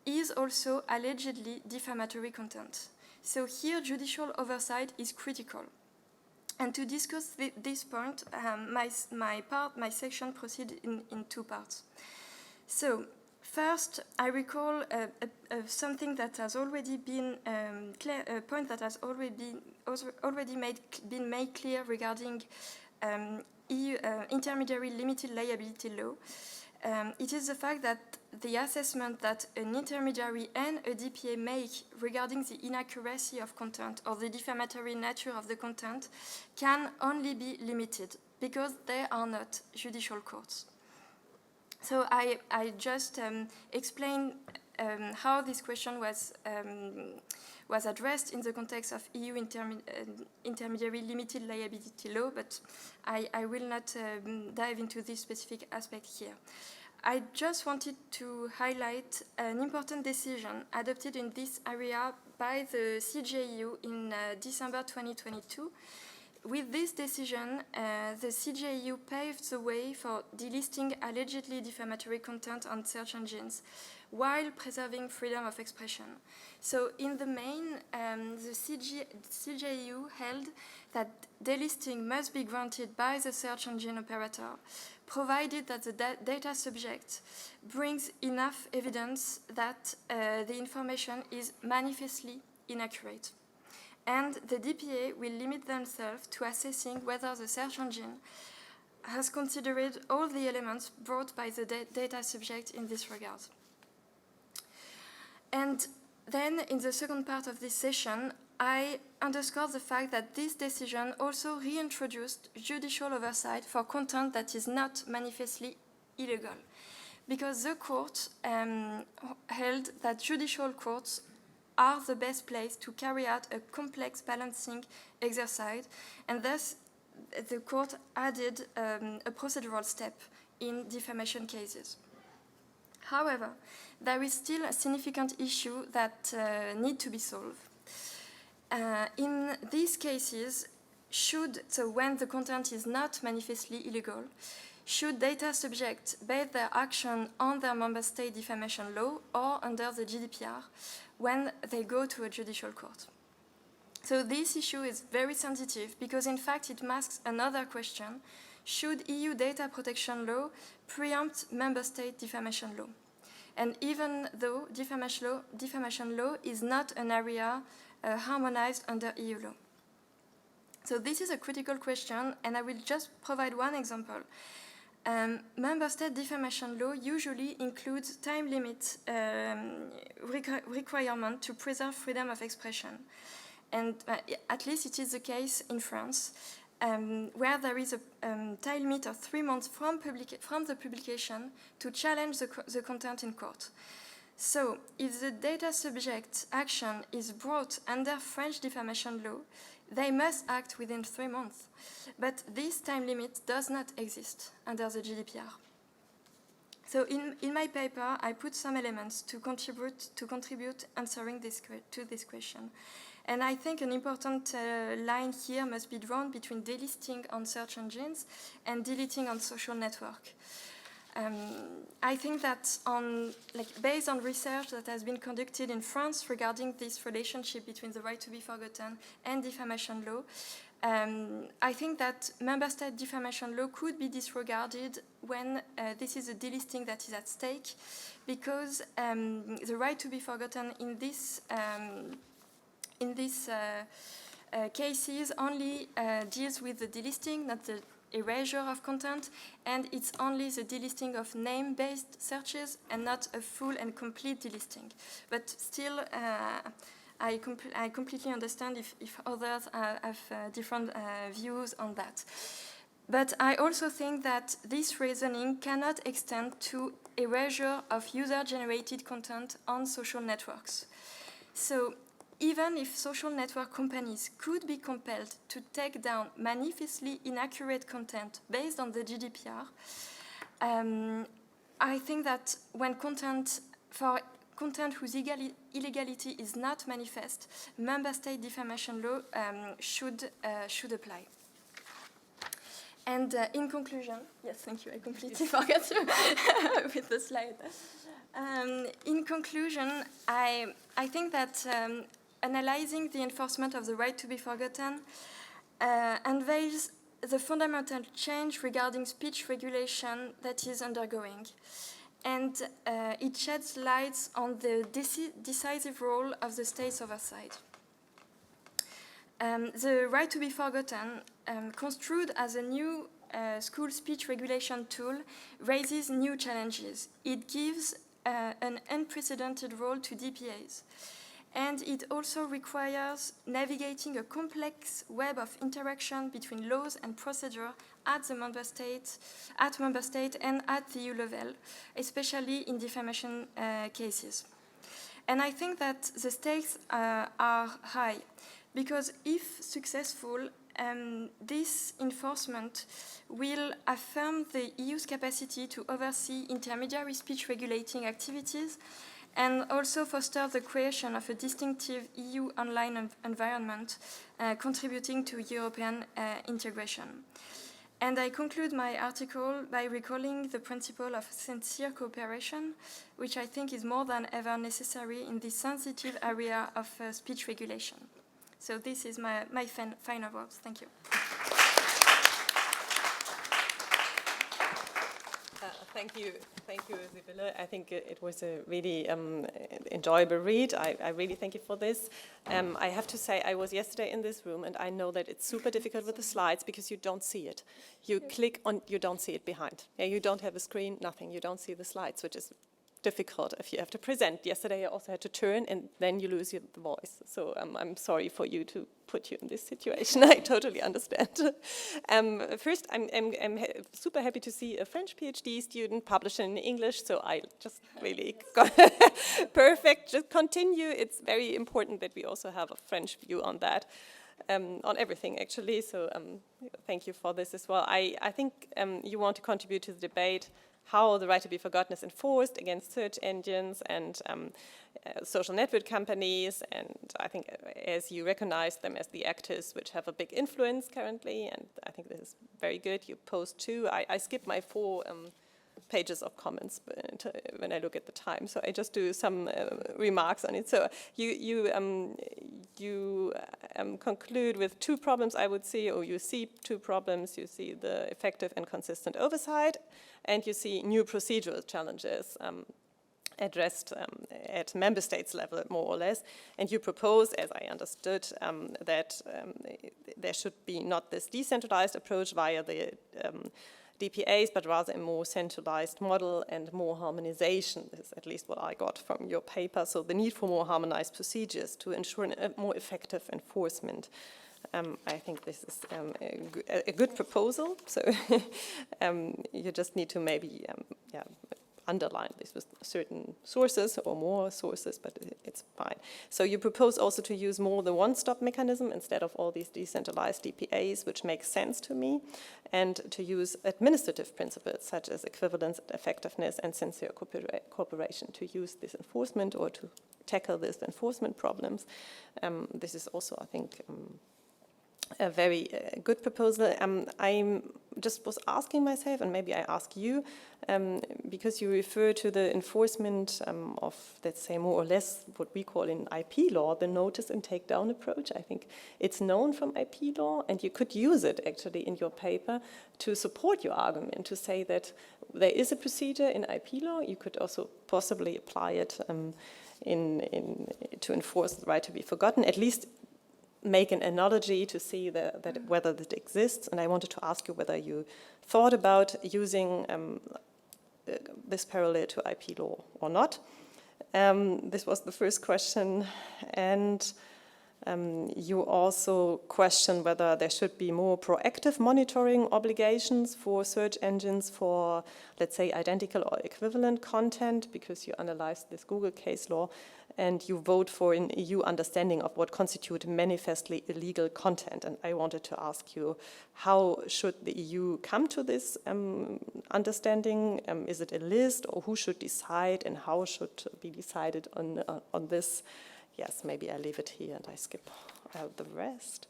is also allegedly defamatory content. So here, judicial oversight is critical. And to discuss this point, my section proceeds in two parts. So, First, I recall something that has already been a point that has already been made clear regarding EU intermediary limited liability law. It is the fact that the assessment that an intermediary and a DPA make regarding the inaccuracy of content or the defamatory nature of the content can only be limited because they are not judicial courts. So I just explained how this question was addressed in the context of EU intermediary limited liability law, but I will not dive into this specific aspect here. I just wanted to highlight an important decision adopted in this area by the CJEU in December 2022. With this decision, the CJEU paved the way for delisting allegedly defamatory content on search engines while preserving freedom of expression. So in the main, the CJEU held that delisting must be granted by the search engine operator, provided that the data subject brings enough evidence that the information is manifestly inaccurate. And the DPA will limit themselves to assessing whether the search engine has considered all the elements brought by the data subject in this regard. And then in the second part of this session, I underscore the fact that this decision also reintroduced judicial oversight for content that is not manifestly illegal, because the court held that judicial courts are the best place to carry out a complex balancing exercise, and thus the court added a procedural step in defamation cases. However, there is still a significant issue that need to be solved. In these cases, when the content is not manifestly illegal, should data subjects base their action on their member state defamation law or under the GDPR when they go to a judicial court? So this issue is very sensitive because in fact it masks another question: should EU data protection law preempt member state defamation law? And even though defamation law is not an area harmonized under EU law. So this is a critical question, and I will just provide one example. Member state defamation law usually includes time limit requirement to preserve freedom of expression. And at least it is the case in France, where there is a time limit of 3 months from the publication to challenge the content in court. So if the data subject action is brought under French defamation law, they must act within 3 months. But this time limit does not exist under the GDPR. So in my paper, I put some elements to contribute answering to this question. And I think an important line here must be drawn between delisting on search engines and deleting on social network. I think that based on research that has been conducted in France regarding this relationship between the right to be forgotten and defamation law, I think that member state defamation law could be disregarded when this is a delisting that is at stake, because the right to be forgotten in these cases only deals with the delisting, not the erasure of content, and it's only the delisting of name-based searches and not a full and complete delisting. But still, I completely understand if others have different views on that. But I also think that this reasoning cannot extend to erasure of user-generated content on social networks. So even if social network companies could be compelled to take down manifestly inaccurate content based on the GDPR, I think that when content whose illegality is not manifest, member state defamation law should apply. And in conclusion, yes, thank you, I completely forgot to with the slide. In conclusion, I think that analyzing the enforcement of the right to be forgotten unveils the fundamental change regarding speech regulation that is undergoing. and it sheds light on the decisive role of the state's oversight. The right to be forgotten, construed as a new school speech regulation tool, raises new challenges. It gives an unprecedented role to DPAs. And it also requires navigating a complex web of interaction between laws and procedure at the member state and at the EU level, especially in defamation cases. And I think that the stakes are high, because if successful, this enforcement will affirm the EU's capacity to oversee intermediary speech regulating activities and also foster the creation of a distinctive EU online environment contributing to European integration. And I conclude my article by recalling the principle of sincere cooperation, which I think is more than ever necessary in this sensitive area of speech regulation. So this is my final words. Thank you. Thank you, Sibylle. I think it was a really enjoyable read. I really thank you for this. I have to say, I was yesterday in this room, and I know that it's super difficult with the slides because you don't see it. You click on, you don't see it behind. Yeah, you don't have a screen, nothing. You don't see the slides, which is difficult if you have to present. Yesterday I also had to turn, and then you lose the voice. So I'm sorry for you to put you in this situation. I totally understand. First, I'm super happy to see a French PhD student published in English, so I just really got perfect. Just continue. It's very important that we also have a French view on that. On everything, actually, so thank you for this as well. I think you want to contribute to the debate how the right to be forgotten is enforced against search engines and social network companies, and I think as you recognize them as the actors which have a big influence currently, and I think this is very good. You post two. I skip my 4 pages of comments when I look at the time, so I just do some remarks on it. So you conclude with 2 problems, I would say, or you see 2 problems. You see the effective and consistent oversight, and you see new procedural challenges addressed at member states level, more or less. And you propose, as I understood, that there should be not this decentralized approach via the DPAs, but rather a more centralized model and more harmonization. This is at least what I got from your paper. So the need for more harmonized procedures to ensure a more effective enforcement. I think this is a good proposal. So you just need to maybe underline this with certain sources or more sources, but it's fine. So you propose also to use more the one-stop mechanism instead of all these decentralized DPAs, which makes sense to me, and to use administrative principles such as equivalence, effectiveness, and sincere cooperation to use this enforcement or to tackle these enforcement problems. This is also, I think, a very good proposal. I just was asking myself, and maybe I ask you, because you refer to the enforcement of, let's say, more or less what we call in IP law, the notice and take down approach. I think it's known from IP law, and you could use it actually in your paper to support your argument, to say that there is a procedure in IP law. You could also possibly apply it to enforce the right to be forgotten, at least make an analogy to see whether that exists. And I wanted to ask you whether you thought about using this parallel to IP law or not. This was the first question. And you also question whether there should be more proactive monitoring obligations for search engines for, let's say, identical or equivalent content, because you analyzed this Google case law, and you vote for an EU understanding of what constitutes manifestly illegal content. And I wanted to ask you, how should the EU come to this understanding? Is it a list, or who should decide, and how should be decided on this? Yes, maybe I leave it here and I skip out the rest.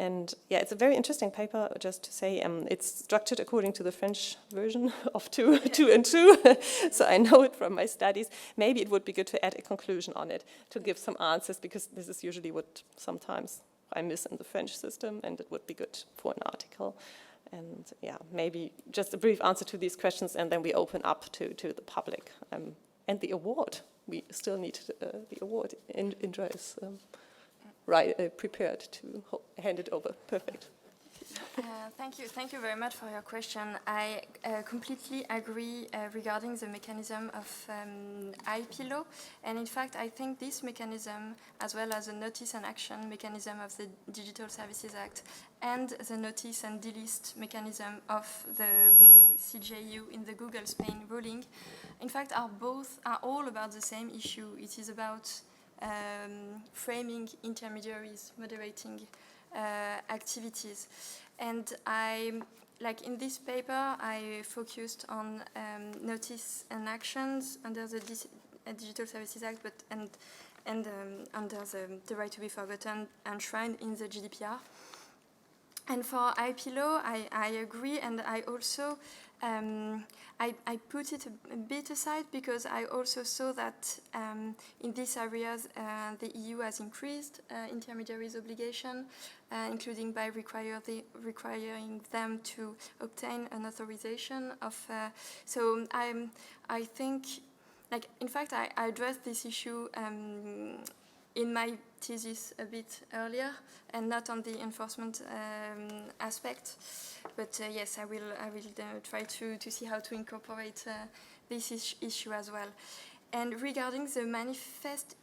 And yeah, it's a very interesting paper, just to say. It's structured according to the French version of two and two, so I know it from my studies. Maybe it would be good to add a conclusion on it, to give some answers, because this is usually what sometimes I miss in the French system, and it would be good for an article. And yeah, maybe just a brief answer to these questions, and then we open up to the public. And the award, we still need the award. Indra is prepared to hand it over. Perfect. Thank you very much for your question. I completely agree regarding the mechanism of IP law, and in fact I think this mechanism, as well as the notice and action mechanism of the Digital Services Act and the notice and delist mechanism of the CJU in the Google Spain ruling, in fact are all about the same issue. It is about framing intermediaries, moderating activities. And like in this paper, I focused on notice and actions under the Digital Services Act, but and under the right to be forgotten enshrined in the GDPR. And for IP law, I agree, and I also I put it a bit aside because I also saw that in these areas the EU has increased intermediaries' obligation, including by requiring them to obtain an authorization of. So I think, like in fact, I addressed this issue in my thesis a bit earlier, and not on the enforcement aspect. But yes, I will try to see how to incorporate this issue as well. And regarding the manifest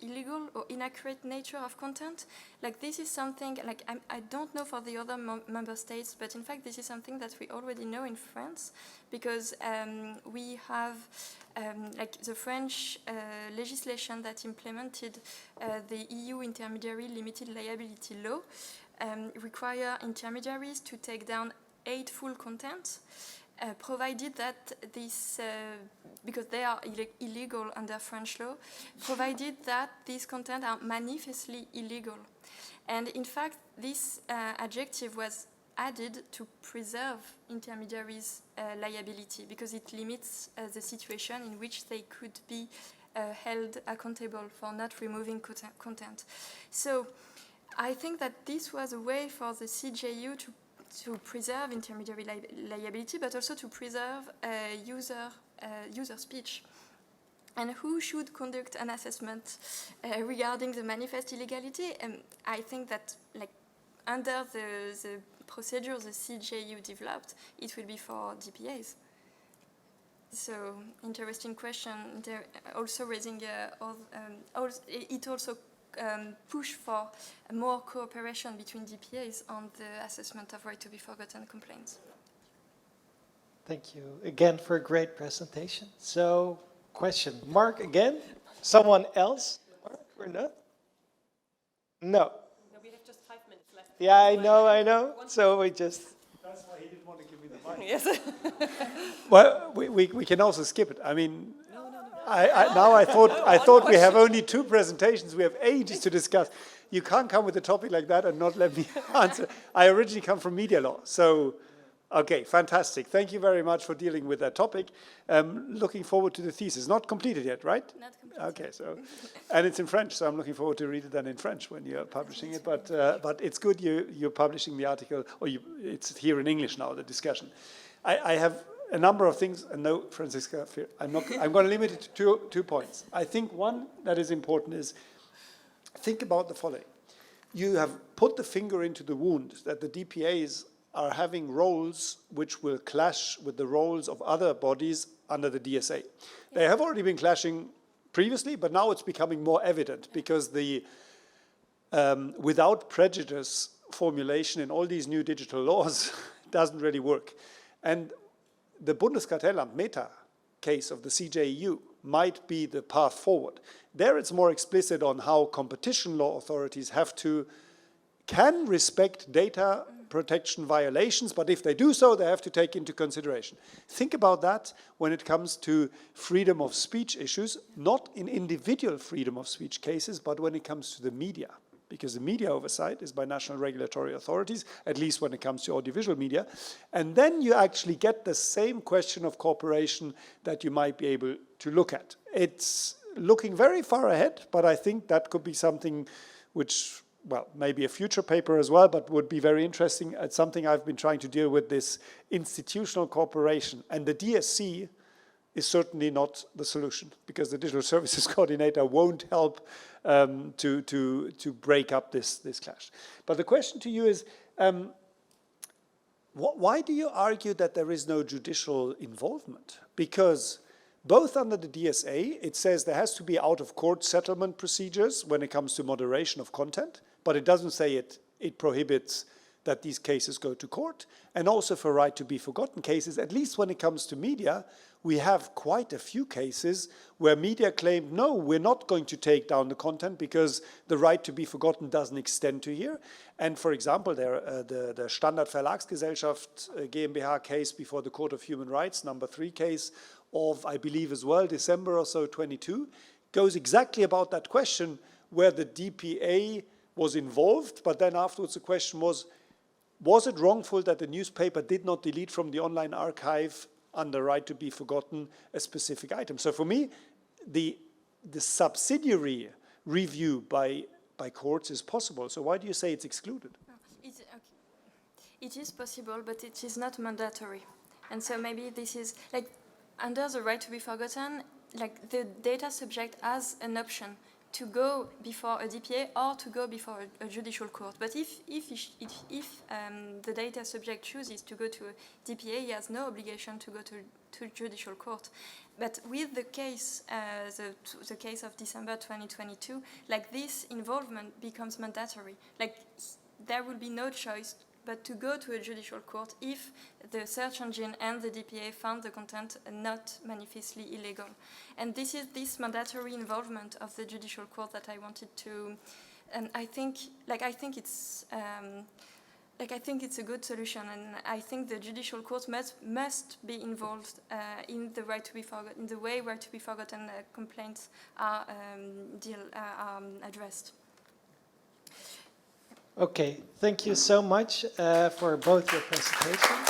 illegal or inaccurate nature of content, like this is something, like I don't know for the other member states, but in fact this is something that we already know in France, because we have like the French legislation that implemented the EU intermediary limited liability law require intermediaries to take down 8 full content, provided that this, because they are illegal under French law, provided that these content are manifestly illegal. And in fact, this adjective was added to preserve intermediaries' liability, because it limits the situation in which they could be held accountable for not removing content. So I think that this was a way for the CJU to preserve intermediary liability, but also to preserve user speech. And who should conduct an assessment regarding the manifest illegality? I think that, like, under the procedure the CJU developed, it will be for DPAs. So, interesting question. Also raising, it also push for more cooperation between DPAs on the assessment of right to be forgotten complaints. Thank you again for a great presentation. So, question, Mark again? Someone else? Mark or not? No. No, we have just 5 minutes left. Yeah, I know. So we just... That's why he didn't want to give me the mic. Yes. Well, we can also skip it. I mean, I thought we have only 2 presentations. We have ages to discuss. You can't come with a topic like that and not let me answer. I originally come from media law, so okay, fantastic. Thank you very much for dealing with that topic. Looking forward to the thesis. Not completed yet, right? Not completed. Okay, so, and it's in French, so I'm looking forward to read it then in French when you're publishing it. But it's good you're publishing the article, or it's here in English now, the discussion. I have a number of things, and no, Franziska, I'm going to limit it to 2 points. I think one that is important is, think about the following. You have put the finger into the wound that the DPAs are having roles which will clash with the roles of other bodies under the DSA. They have already been clashing previously, but now it's becoming more evident because the without prejudice formulation in all these new digital laws doesn't really work. And the Bundeskartellamt Meta case of the CJEU might be the path forward. There it's more explicit on how competition law authorities can respect data protection violations, but if they do so, they have to take into consideration. Think about that when it comes to freedom of speech issues, not in individual freedom of speech cases, but when it comes to the media. Because the media oversight is by national regulatory authorities, at least when it comes to audiovisual media. And then you actually get the same question of cooperation that you might be able to look at. It's looking very far ahead, but I think that could be something which well, maybe a future paper as well, but would be very interesting. It's something I've been trying to deal with, this institutional cooperation. And the DSC is certainly not the solution, because the Digital Services Coordinator won't help to break up this clash. But the question to you is, why do you argue that there is no judicial involvement? Because both under the DSA, it says there has to be out-of-court settlement procedures when it comes to moderation of content, but it doesn't say it prohibits that these cases go to court. And also for right to be forgotten cases, at least when it comes to media, we have quite a few cases where media claim, no, we're not going to take down the content because the right to be forgotten doesn't extend to here. And for example, the Standard Verlagsgesellschaft GmbH case before the Court of Human Rights, number 3 case of, I believe as well, December or so 22, goes exactly about that question, where the DPA was involved, but then afterwards the question was it wrongful that the newspaper did not delete from the online archive under right to be forgotten a specific item? So for me, the subsidiary review by courts is possible. So why do you say it's excluded? It is possible, but it is not mandatory. And so maybe this is, like, under the right to be forgotten, like, the data subject has an option to go before a DPA or to go before a judicial court. But if the data subject chooses to go to a DPA, he has no obligation to go to judicial court. But with the case, the case of December 2022, like, this involvement becomes mandatory. Like, there will be no choice but to go to a judicial court if the search engine and the DPA found the content not manifestly illegal. And this is this mandatory involvement of the judicial court that I wanted to, and I think it's a good solution, and I think the judicial court must be involved in the right to be forgotten, in the way right to be forgotten complaints are addressed. Okay, thank you so much for both your presentations.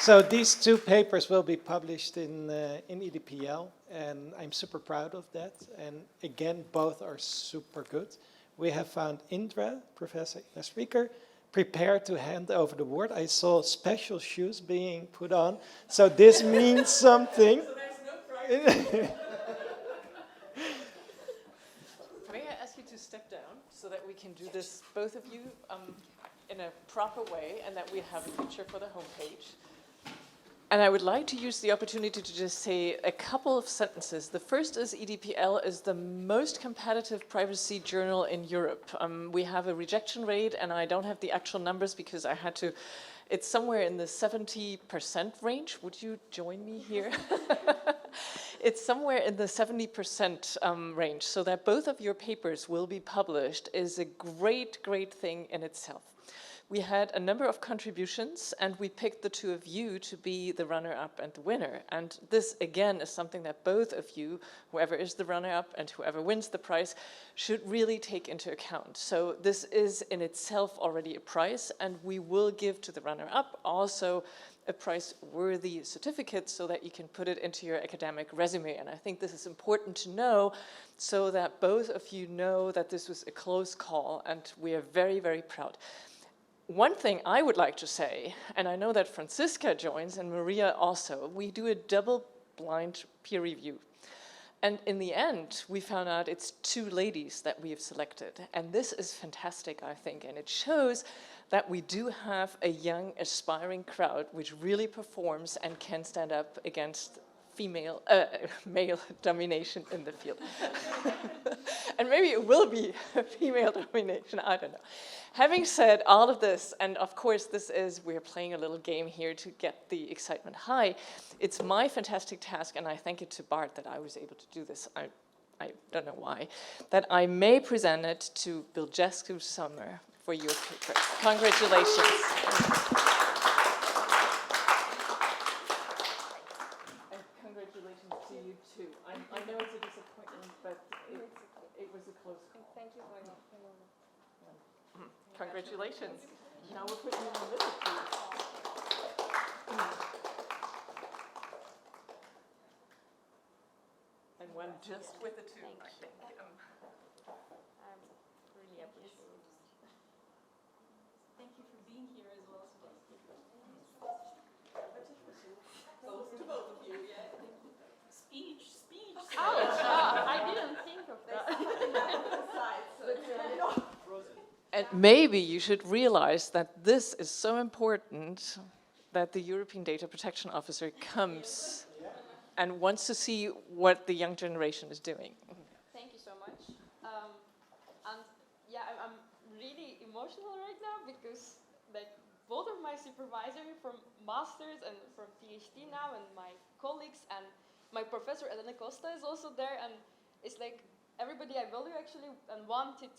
So these 2 papers will be published in EDPL, and I'm super proud of that. And again, both are super good. We have found Indra, Professor Indra Spicier, prepared to hand over the word. I saw special shoes being put on, so this means something. So there's no prize. May I ask you to step down so that we can do this, both of you, in a proper way, and that we have a picture for the homepage. And I would like to use the opportunity to just say a couple of sentences. The first is EDPL is the most competitive privacy journal in Europe. We have a rejection rate, and I don't have the actual numbers because I had to, it's somewhere in the 70% range. Would you join me here? It's somewhere in the 70% range, so that both of your papers will be published is a great, great thing in itself. We had a number of contributions, and we picked the 2 of you to be the runner-up and the winner. And this, again, is something that both of you, whoever is the runner-up and whoever wins the prize, should really take into account. So this is in itself already a prize, and we will give to the runner-up also a prize-worthy certificate so that you can put it into your academic resume. And I think this is important to know so that both of you know that this was a close call, and we are very, very proud. One thing I would like to say, and I know that Franziska joins and Maria also, we do a double-blind peer review. And in the end, we found out it's 2 ladies that we have selected. And this is fantastic, I think, and it shows that we do have a young, aspiring crowd which really performs and can stand up against male domination in the field. And maybe it will be female domination, I don't know. Having said all of this, and of course we're playing a little game here to get the excitement high, it's my fantastic task, and I thank it to Bart that I was able to do this, I don't know why, that I may present it to Bilgesu Summer for your paper. Congratulations. Congratulations to you too. I know it's a disappointment, but it was a close call. Thank you very much. Congratulations. Now we're putting you in the middle, please. And one just with the 2, I think. really appreciate. Thank you for being here as well today. Speech. Ouch! I didn't think of that. And maybe you should realize that this is so important that the European Data Protection Officer comes and wants to see what the young generation is doing. Thank you so much. And yeah, I'm really emotional right now because like both of my supervisors from masters and from PhD now, and my colleagues and my professor Elena Costa is also there, and it's like everybody I value actually and wanted.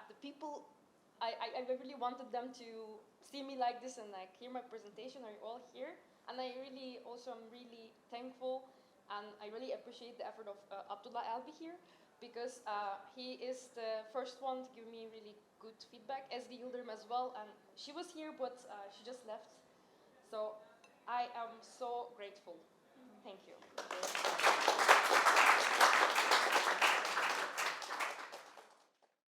The people, I really wanted them to see me like this and like hear my presentation. Are you all here? And I really also am really thankful, and I really appreciate the effort of Abdullah Albi here, because he is the first one to give me really good feedback, as the Yildirim as well, and she was here, but she just left. So I am so grateful. Thank you.